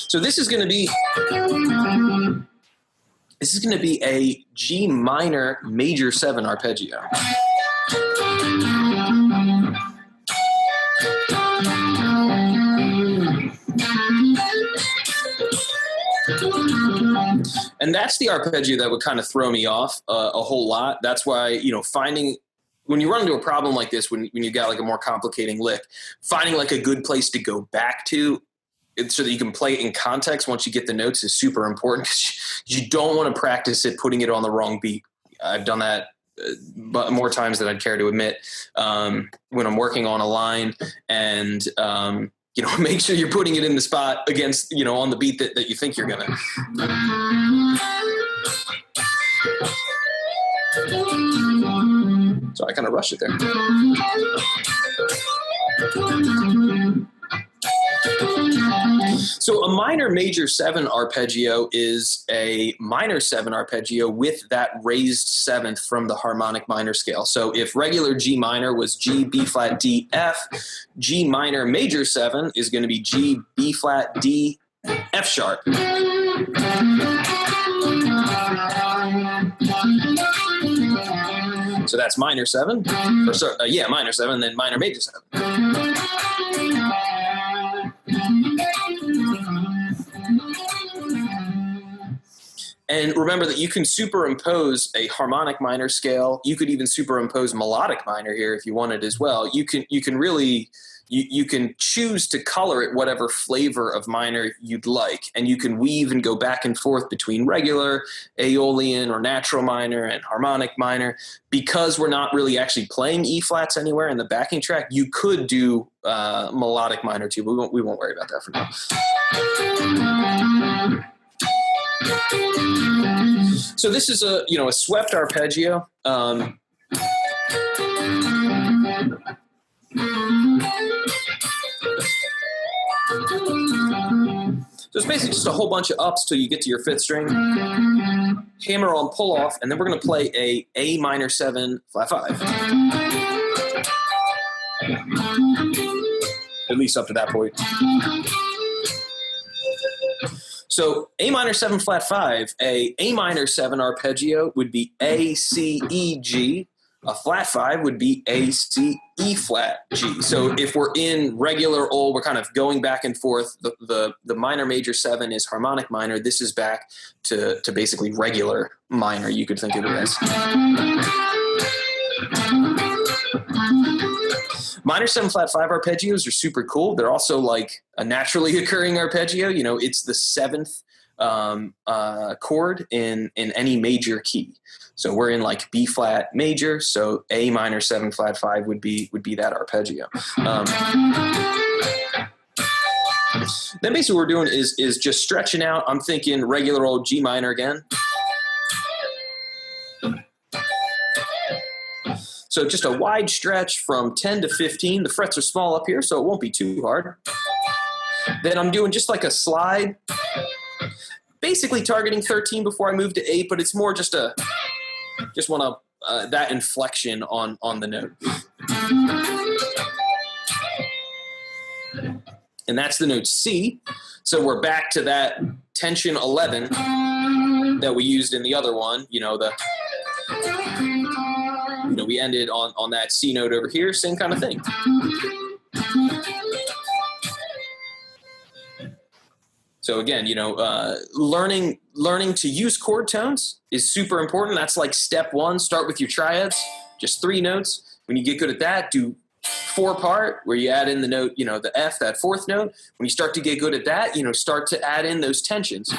So this is going to be a G minor major 7 arpeggio. And that's the arpeggio that would kind of throw me off a whole lot. That's why, finding when you run into a problem like this, when you got like a more complicating lick, finding like a good place to go back to so that you can play it in context once you get the notes is super important, because you don't want to practice it putting it on the wrong beat. I've done that but more times than I'd care to admit when I'm working on a line, and make sure you're putting it in the spot against, on the beat that you think you're going to. So I kind of rushed it there. So a minor major 7 arpeggio is a minor 7 arpeggio with that raised 7th from the harmonic minor scale. So if regular G minor was G, B flat, D, F, G minor major 7 is going to be G, B flat, D, F sharp. So that's minor 7, minor 7, then minor major 7. And remember that you can superimpose a harmonic minor scale. You could even superimpose melodic minor here if you wanted as well. You can really you can choose to color it whatever flavor of minor you'd like, and you can weave and go back and forth between regular, Aeolian, or natural minor and harmonic minor. Because we're not really actually playing E flats anywhere in the backing track, you could do melodic minor too, but we won't worry about that for now. So this is a swept arpeggio. So it's basically just a whole bunch of ups till you get to your 5th string. Hammer on pull off, and then we're going to play A minor 7 flat 5. At least up to that point. So A minor 7 flat 5, A minor 7 arpeggio would be A, C, E, G. A flat 5 would be A, C, E flat, G. So if we're in regular old, we're kind of going back and forth. The minor major 7 is harmonic minor. This is back to basically regular minor, you could think of it as. Minor 7 flat 5 arpeggios are super cool. They're also like a naturally occurring arpeggio. It's the 7th chord in any major key. So we're in like B flat major. So A minor 7 flat 5 would be that arpeggio. Then basically what we're doing is just stretching out. I'm thinking regular old G minor again. So just a wide stretch from 10 to 15. The frets are small up here, so it won't be too hard. Then I'm doing just like a slide, basically targeting 13 before I move to 8, but it's more just want that inflection on the note. And that's the note C. So we're back to that tension 11 that we used in the other one, we ended on that C note over here, same kind of thing. So again, learning to use chord tones is super important. That's like step 1. Start with your triads, just 3 notes. When you get good at that, do 4-part where you add in the note, the F, that 4th note. When you start to get good at that, start to add in those tensions.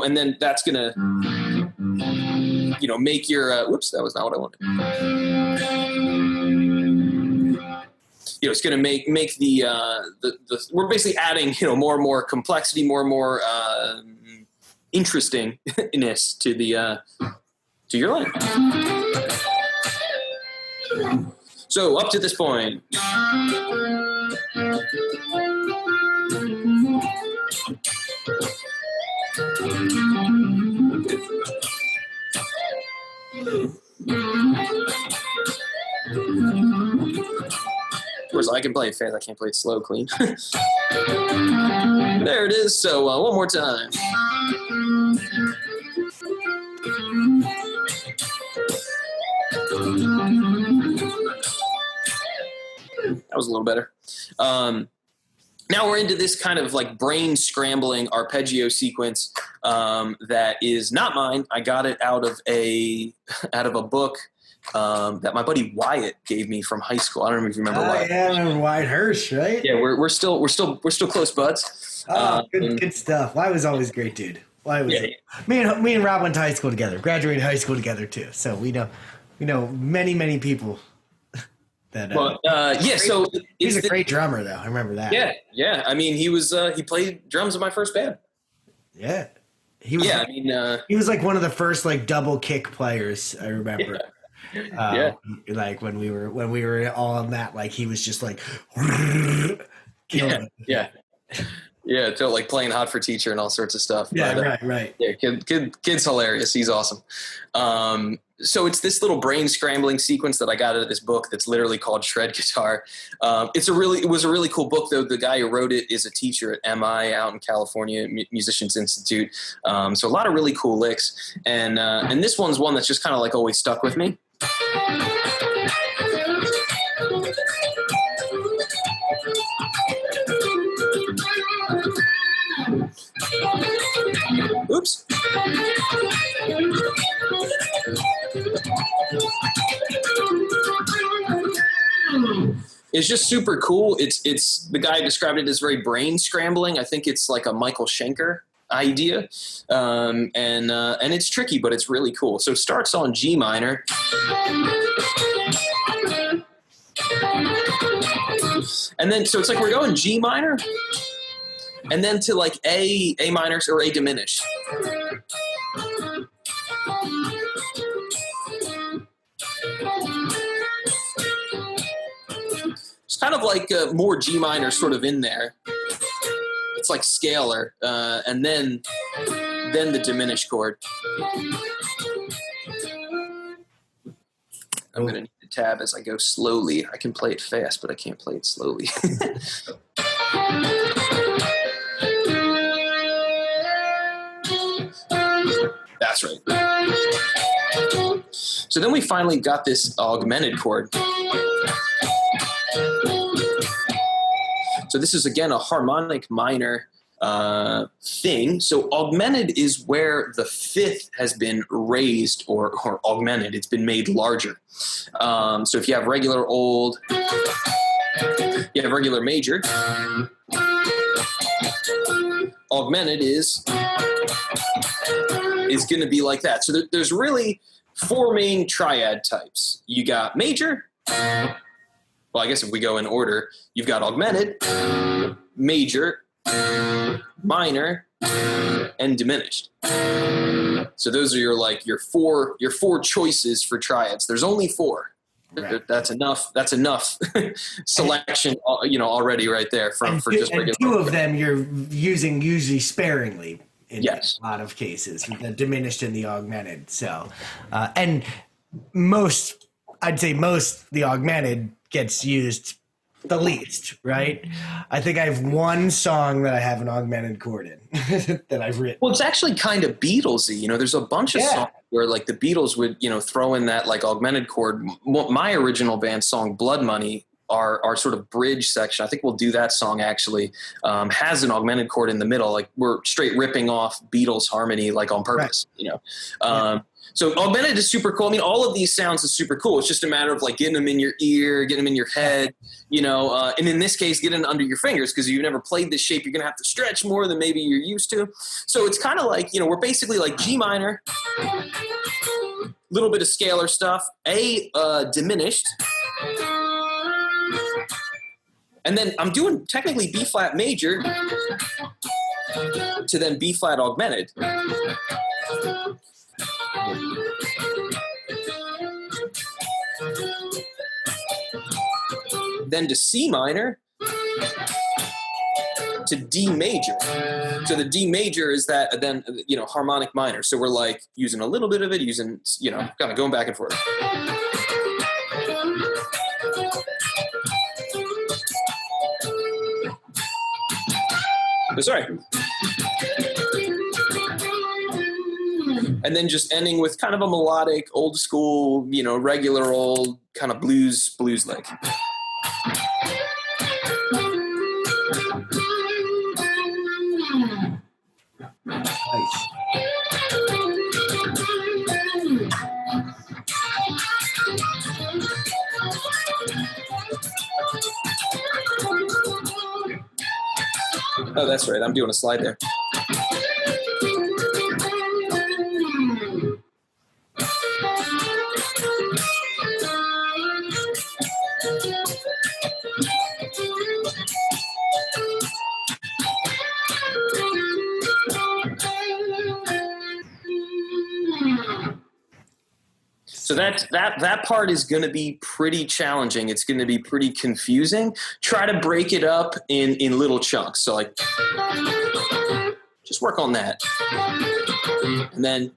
And then that's going to make your, whoops, that was not what I wanted. It's going to make the we're basically adding, more and more complexity, more and more interestingness to your line. So up to this point. Of course, I can play it fast. I can't play it slow, clean. There it is. So one more time. That was a little better. Now we're into this kind of like brain scrambling arpeggio sequence that is not mine. I got it out of a book that my buddy Wyatt gave me from high school. I don't know if you remember Wyatt. Yeah, I remember Wyatt Hirsch, right? Yeah, we're still close buds. Good stuff. Wyatt was always a great dude. Me and Rob went to high school together. Graduated high school together too. So we know many people. So he's a great drummer, though. I remember that. Yeah. I mean, he played drums in my first band. Yeah, he was like one of the first like double kick players. I remember. Like when we were all on that, like he was just like, Yeah, so like playing Hot for Teacher and all sorts of stuff. Yeah, but, right. Yeah, kid's hilarious. He's awesome. So it's this little brain scrambling sequence that I got out of this book that's literally called Shred Guitar. It was a really cool book, though. The guy who wrote it is a teacher at MI out in California, Musicians Institute. So a lot of really cool licks. And this one's one that's just kind of like always stuck with me. Oops. It's just super cool. It's the guy described it as very brain scrambling. I think it's like a Michael Schenker idea. And it's tricky, but it's really cool. So it starts on G minor. And then, so it's like we're going G minor and then to like A minor or A diminished. It's kind of like more G minor sort of in there. It's like scalar, and then the diminished chord. I'm going to need the tab as I go slowly. I can play it fast, but I can't play it slowly. That's right. So then we finally got this augmented chord. So this is, again, a harmonic minor thing. So augmented is where the fifth has been raised or augmented. It's been made larger. So if you have regular old, you have regular major. Augmented is going to be like that. So there's really four main triad types. You got major. Well, I guess if we go in order, you've got augmented, major, minor, and diminished. So those are your four choices for triads. There's only four. Right. That's enough. That's enough selection, already right there for just regular. And two of them you're using usually sparingly in a lot of cases, the diminished and the augmented. So, and I'd say most the augmented gets used the least, right? I think I have one song that I have an augmented chord in that I've written. Well, it's actually kind of Beatlesy. There's a bunch of songs where like the Beatles would, throw in that like augmented chord. My original band song, Blood Money, our sort of bridge section, I think we'll do that song actually, has an augmented chord in the middle. Like we're straight ripping off Beatles harmony, like on purpose, So augmented is super cool. I mean, all of these sounds is super cool. It's just a matter of like getting them in your ear, getting them in your head, and in this case, getting under your fingers because you've never played this shape. You're going to have to stretch more than maybe you're used to. So it's kind of like, we're basically like G minor, little bit of scalar stuff, diminished. And then I'm doing technically B flat major to then B flat augmented. Then to C minor to D major. So the D major is that then, harmonic minor. So we're like using a little bit of it, using, kind of going back and forth. Oh, sorry. And then just ending with kind of a melodic, old school, regular old kind of blues lick. Nice. Oh, that's right. I'm doing a slide there. So that part is going to be pretty challenging. It's going to be pretty confusing. Try to break it up in little chunks. So like, just work on that. And then,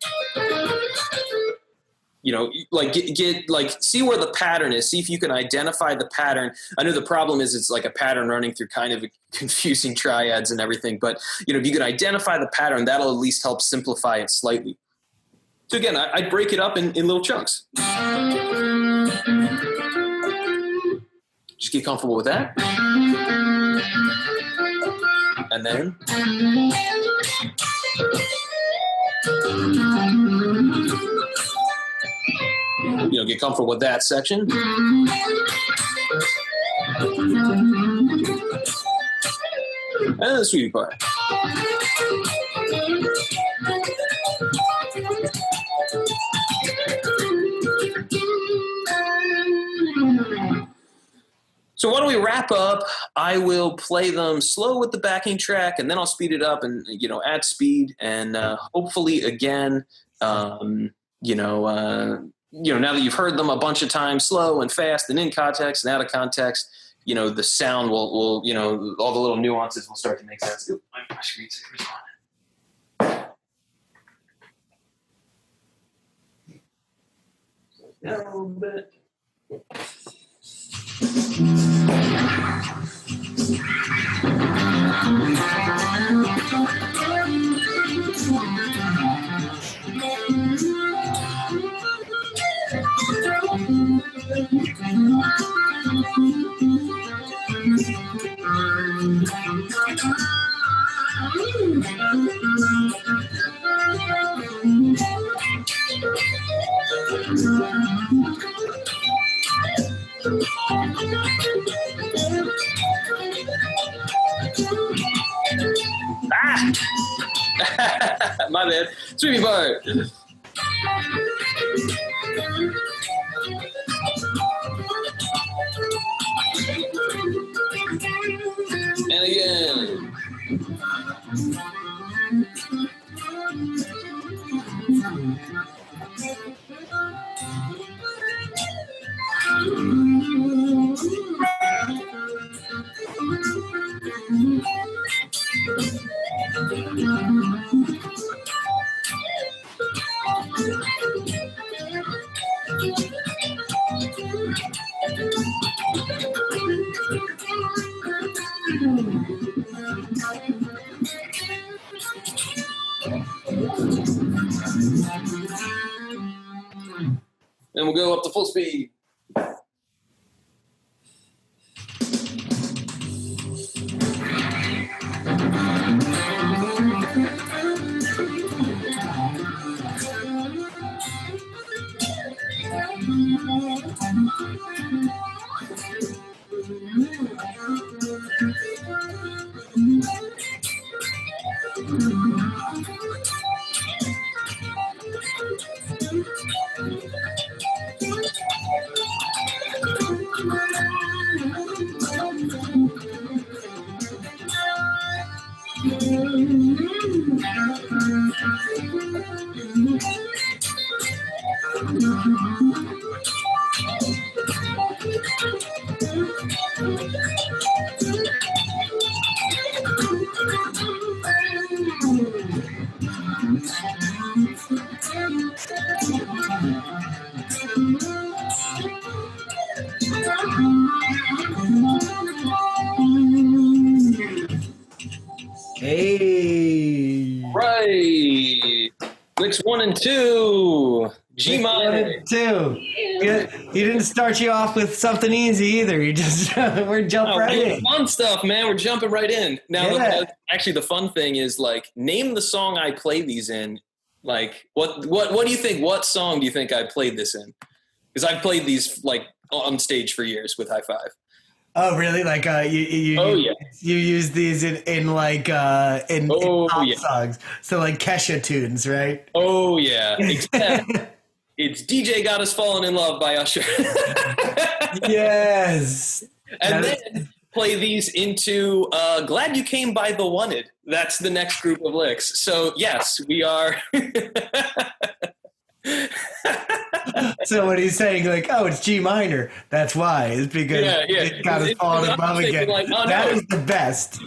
see where the pattern is. See if you can identify the pattern. I know the problem is it's like a pattern running through kind of confusing triads and everything. But, if you can identify the pattern, that'll at least help simplify it slightly. So again, I'd break it up in little chunks. Just get comfortable with that. And then. Get comfortable with that section. And the sweetie part. So why don't we wrap up? I will play them slow with the backing track, and then I'll speed it up and, add speed. And hopefully, again, now that you've heard them a bunch of times, slow and fast and in context and out of context, the sound will all the little nuances will start to make sense. Ooh, my screensaver's on. Down a little bit. My bad. Sweetie part. And again. And we'll go up to full speed. Hey. Right. Licks 1 and 2. G minor. 2. He didn't start you off with something easy either. You just we're jumping right in. Fun stuff, man. We're jumping right in. Now, actually, the fun thing is like name the song I play these in. Like, what do you think? What song do you think I played this in? Because I've played these like on stage for years with High Five. Oh, really? Like you use these in like in pop songs. So like Kesha tunes, right? Oh yeah. Except it's DJ Got Us Falling in Love by Usher. Yes. And then play these into Glad You Came by The Wanted. That's the next group of licks. So yes, we are. So when he's saying like, oh, it's G minor, that's why. It's because it got us falling in love again. Like, that is the best.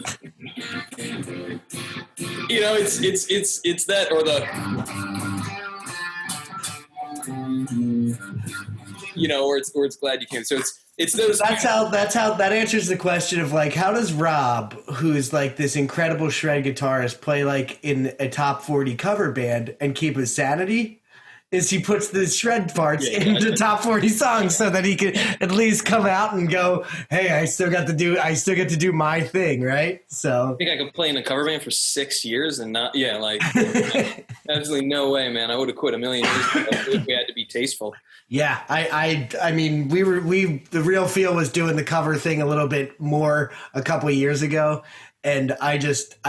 You know, it's that or the, you know, or it's Glad You Came. So it's those. That's how that answers the question of like, how does Rob, who is like this incredible shred guitarist, play like in a top 40 cover band and keep his sanity? Is he puts the shred parts into top 40 songs so that he can at least come out and go, hey, I still get to do my thing, right? So I think I could play in a cover band for 6 years and not, absolutely no way, man. I would have quit a million years ago if we had to be tasteful. Yeah, I mean, the Real Feel was doing the cover thing a little bit more a couple of years ago. And I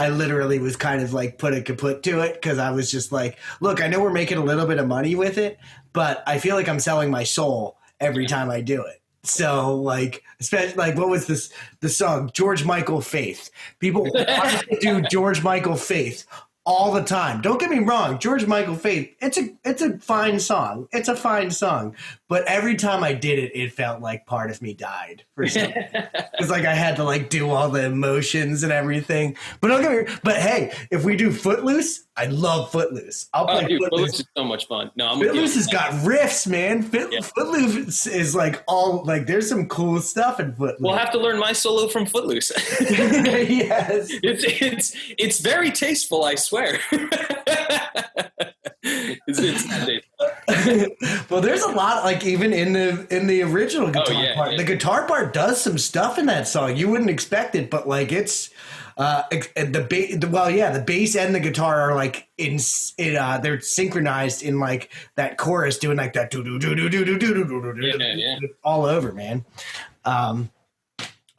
literally was kind of like put a kaput to it because I was just like, look, I know we're making a little bit of money with it, but I feel like I'm selling my soul every time I do it. So like, especially like what was the song George Michael Faith? People want to do George Michael Faith all the time. Don't get me wrong, George Michael Faith, it's a fine song. It's a fine song. But every time I did it, it felt like part of me died for some reason. It's like I had to like do all the emotions and everything. But hey, if we do Footloose, I love Footloose. I'll play Footloose. Footloose is so much fun. No, Footloose has got riffs, man. Footloose is like all like there's some cool stuff in Footloose. We'll have to learn my solo from Footloose. Yes. It's very tasteful, I swear. Well, there's a lot like even in the original guitar part. Yeah. The guitar part does some stuff in that song. You wouldn't expect it, but like it's the bass and the guitar are like they're synchronized in like that chorus doing like that all over, man.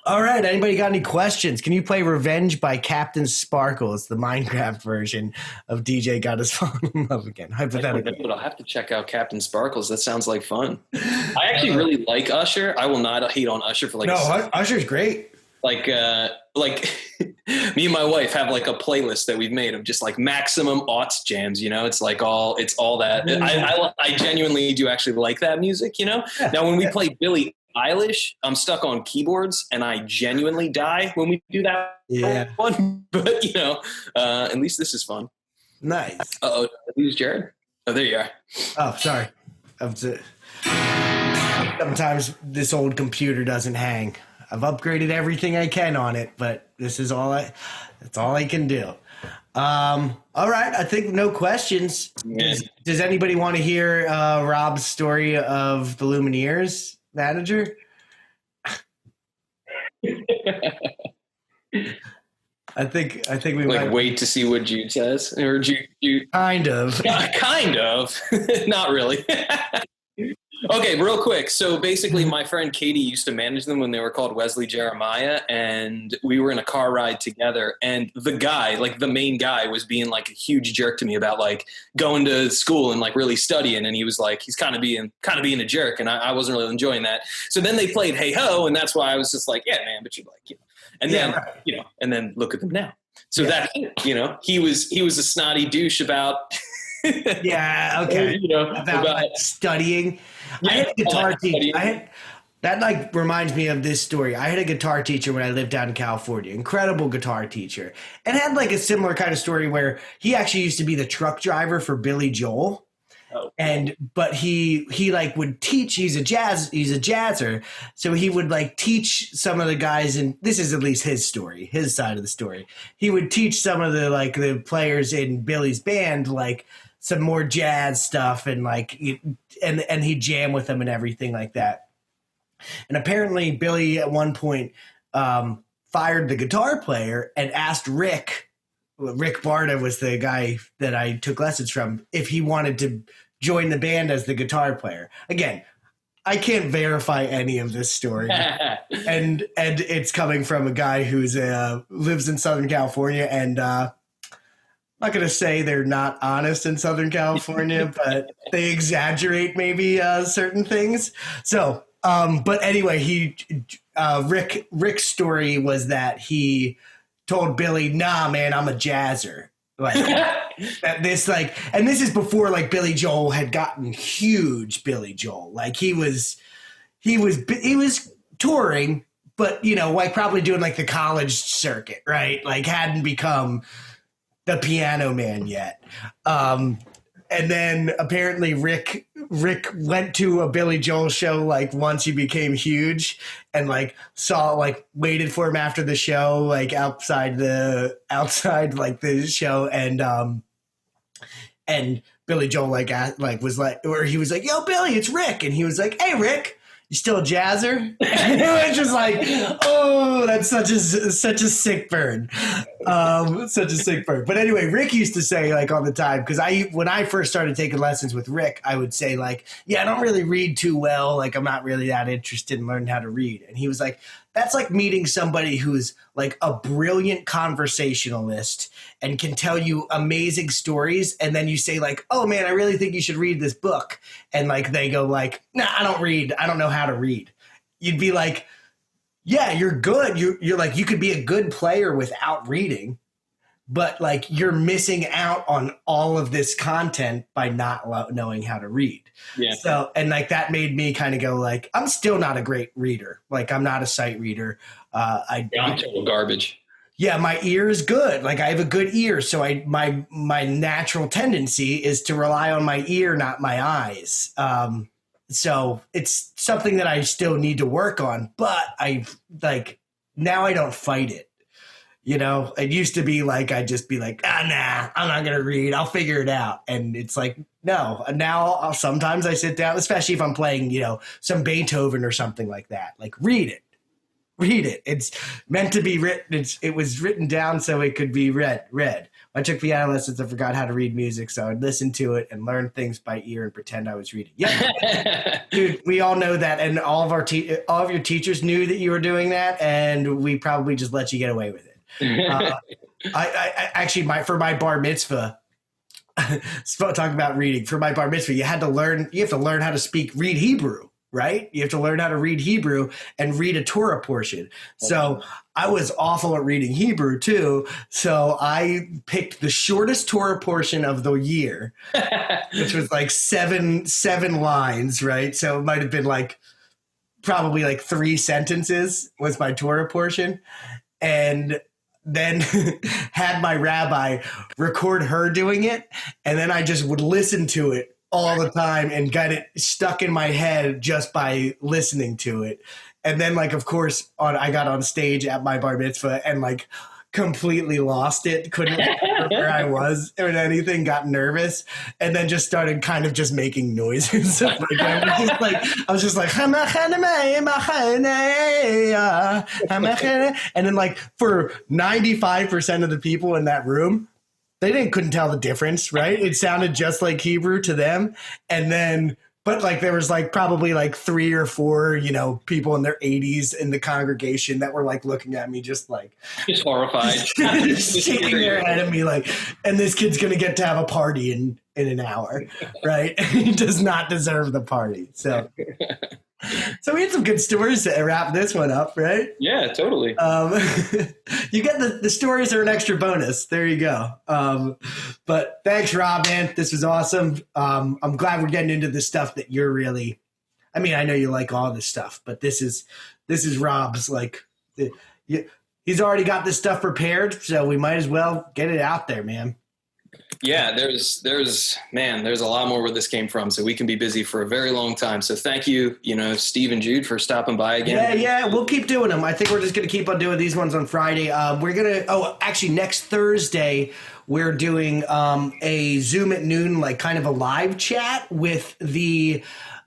All right, anybody got any questions? Can you play Revenge by Captain Sparkle? It's the Minecraft version of DJ Got Us Falling in Love Again. Hypothetically. But I'll have to check out Captain Sparkles. That sounds like fun. I actually really like Usher. I will not hate on Usher for like... No, Usher's great. Like me and my wife have like a playlist that we've made of just like maximum aughts jams, you know? It's all that. I genuinely do actually like that music, you know? Yeah. Now, when we play Billie Eilish, I'm stuck on keyboards and I genuinely die when we do that one. But you know, at least this is fun. Nice. Uh-oh, who's Jared? Oh, there you are. Oh, sorry. Sometimes this old computer doesn't hang. I've upgraded everything I can on it, but that's all I can do. All right. I think no questions. Does anybody want to hear Rob's story of the Lumineers manager? I think we might wait to see what Jude says, or Jude kind of not really. Okay, real quick. So basically, my friend Katie used to manage them when they were called Wesley Jeremiah, and we were in a car ride together. And the guy, like the main guy, was being like a huge jerk to me about like going to school and like really studying. And he was like, he's kind of being a jerk, and I wasn't really enjoying that. So then they played Hey Ho, and that's why I was just like, yeah, man, but you like, you know. And then you know, and then look at them now. So that you know, he was a snotty douche about. Yeah, okay. You know, about like studying. Yeah, I had a guitar teacher. That like reminds me of this story. I had a guitar teacher when I lived down in California. Incredible guitar teacher. And had like a similar kind of story where he actually used to be the truck driver for Billy Joel. Oh, but he like would teach. He's a jazzer, so he would like teach some of the guys, and this is at least his side of the story. He would teach some of the players in Billy's band like some more jazz stuff, and like and he'd jam with them and everything like that. And apparently Billy at one point fired the guitar player and asked Rick Barta was the guy that I took lessons from, if he wanted to join the band as the guitar player. Again, I can't verify any of this story. and it's coming from a guy who's lives in Southern California, and I'm not going to say they're not honest in Southern California, but they exaggerate maybe certain things. So, but anyway, Rick's story was that he told Billy, "Nah, man, I'm a jazzer." Like that this like, and this is before like Billy Joel had gotten huge. Billy Joel, like he was touring, but you know, like probably doing like the college circuit, right? Like hadn't become the Piano Man yet. And then apparently Rick went to a Billy Joel show like once he became huge, and like waited for him after the show, like outside like the show, and Billy Joel was like, "Yo, Billy, it's Rick," and he was like, "Hey, Rick, you still a jazzer?" And it was just like, oh, that's such a sick burn. Such a sick burn. But anyway, Rick used to say like all the time, because when I first started taking lessons with Rick, I would say like, yeah, I don't really read too well. Like I'm not really that interested in learning how to read. And he was like, that's like meeting somebody who's like a brilliant conversationalist and can tell you amazing stories. And then you say like, oh man, I really think you should read this book. And like, they go like, nah, I don't read. I don't know how to read. You'd be like, yeah, you're good. You're like, you could be a good player without reading, but like you're missing out on all of this content by not knowing how to read. Yeah. So, and like that made me kind of go like, I'm still not a great reader. Like I'm not a sight reader. I'm total garbage. Yeah, my ear is good. Like I have a good ear. So my natural tendency is to rely on my ear, not my eyes. So it's something that I still need to work on, but now I don't fight it. You know, it used to be like, I'd just be like, nah, I'm not going to read. I'll figure it out. And it's like, no, now sometimes I sit down, especially if I'm playing, you know, some Beethoven or something like that, like read it. It's meant to be written. It was written down so it could be read. I took piano lessons. I forgot how to read music, so I'd listen to it and learn things by ear and pretend I was reading. Yeah, dude, we all know that, and all of your teachers knew that you were doing that, and we probably just let you get away with it. I actually, for my bar mitzvah, talking about reading, for my bar mitzvah, you have to learn how to read Hebrew. Right? You have to learn how to read Hebrew and read a Torah portion. So I was awful at reading Hebrew too. So I picked the shortest Torah portion of the year, which was like seven lines, right? So it might have been like probably like 3 sentences was my Torah portion. And then had my rabbi record her doing it. And then I just would listen to it all the time and got it stuck in my head just by listening to it. And then like, of course, I got on stage at my bar mitzvah and like completely lost it. Couldn't remember where I was or anything, got nervous, and then just started kind of just making noises. Like, I was just like, and then like for 95% of the people in that room, they couldn't tell the difference, right? It sounded just like Hebrew to them. And then, but like there was like probably like 3 or 4, you know, people in their 80s in the congregation that were like looking at me just horrified, shaking their head at me like, and this kid's going to get to have a party in an hour, right? He does not deserve the party. So we had some good stories to wrap this one up, right? Yeah, totally. You get the stories are an extra bonus. There you go. But thanks, Rob, man. This was awesome. I'm glad we're getting into the stuff that you're really, I mean, I know you like all this stuff, but this is Rob's like, he's already got this stuff prepared, so we might as well get it out there, man. Yeah, there's a lot more where this came from. So we can be busy for a very long time. So thank you, Steve and Jude, for stopping by again. Yeah, we'll keep doing them. I think we're just going to keep on doing these ones on Friday. Actually, next Thursday, we're doing a Zoom at noon, like kind of a live chat with the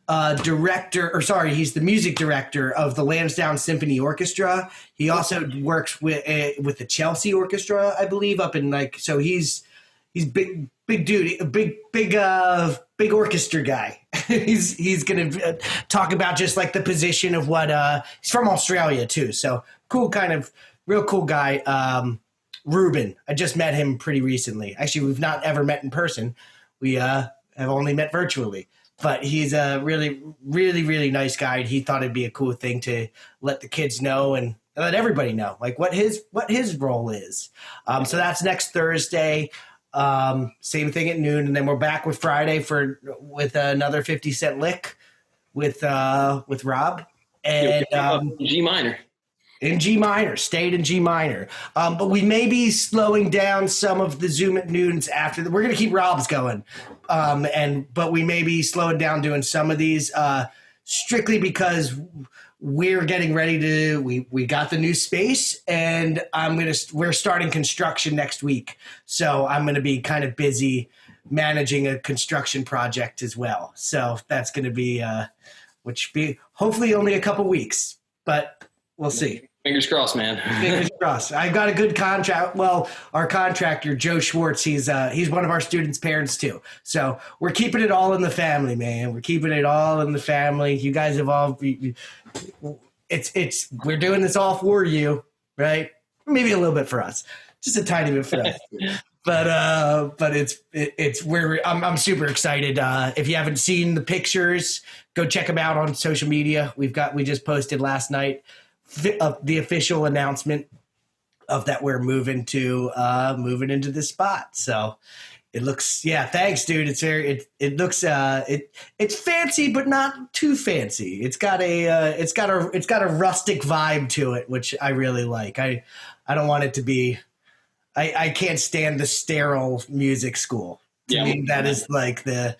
he's the music director of the Lansdowne Symphony Orchestra. He also works with the Chelsea Orchestra, I believe, up in he's big dude, a big orchestra guy. he's gonna talk about just like the position of what he's from Australia too. So cool, kind of real cool guy. Ruben, I just met him pretty recently. Actually, we've not ever met in person. We have only met virtually. But he's a really, really, really nice guy. And he thought it'd be a cool thing to let the kids know and let everybody know like what his role is. So that's next Thursday. Same thing at noon, and then we're back with Friday with another 50-cent lick with Rob and G minor. In G minor, stayed in G minor. But we may be slowing down some of the Zoom at noons after. We're going to keep Rob's going, but we may be slowing down doing some of these strictly because we're getting ready to. We got the new space, and we're starting construction next week, so I'm going to be kind of busy managing a construction project as well. So that's going to be hopefully only a couple weeks, but we'll see. Fingers crossed, man. Fingers crossed. I've got a good contract. Well, our contractor, Joe Schwartz, he's one of our students' parents too. So we're keeping it all in the family, man. We're keeping it all in the family. You guys have all. We're doing this all for you, right? Maybe a little bit for us, just a tiny bit for us. But I'm super excited. If you haven't seen the pictures, go check them out on social media. We just posted last night the official announcement of that we're moving into this spot. So it looks, thanks, dude. It looks it's fancy, but not too fancy. It's got a rustic vibe to it, which I really like. I don't want it to be. I can't stand the sterile music school. To me, that is like the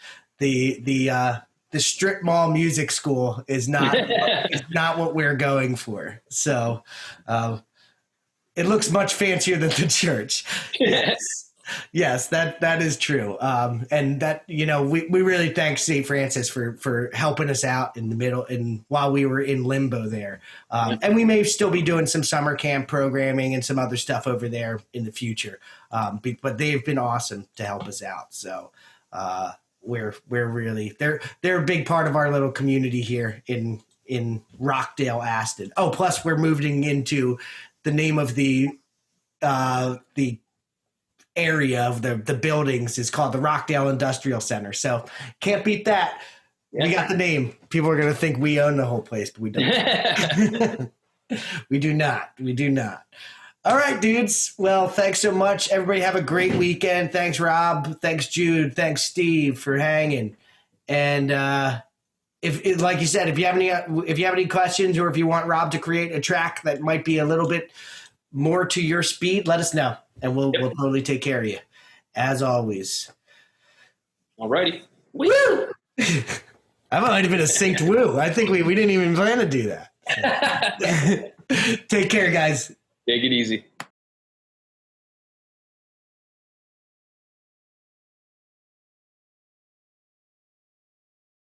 strip mall music school is not what we're going for. So it looks much fancier than the church. Yes, that is true. And that, we really thank St. Francis for helping us out in the middle and while we were in limbo there. And we may still be doing some summer camp programming and some other stuff over there in the future. But they've been awesome to help us out. So we're really, they're a big part of our little community here in Rockdale, Aston. Oh, plus we're moving into the name of the area of the buildings is called the Rockdale Industrial Center. So can't beat that. Yeah. We got the name. People are going to think we own the whole place, but we don't. We do not. All right, dudes. Well, thanks so much. Everybody have a great weekend. Thanks, Rob. Thanks, Jude. Thanks, Steve, for hanging. And if like you said, if you have any questions or if you want Rob to create a track that might be a little bit more to your speed, let us know. And we'll totally take care of you, as always. All righty. Woo! That might have been a synced woo. I think we didn't even plan to do that. Take care, guys. Take it easy.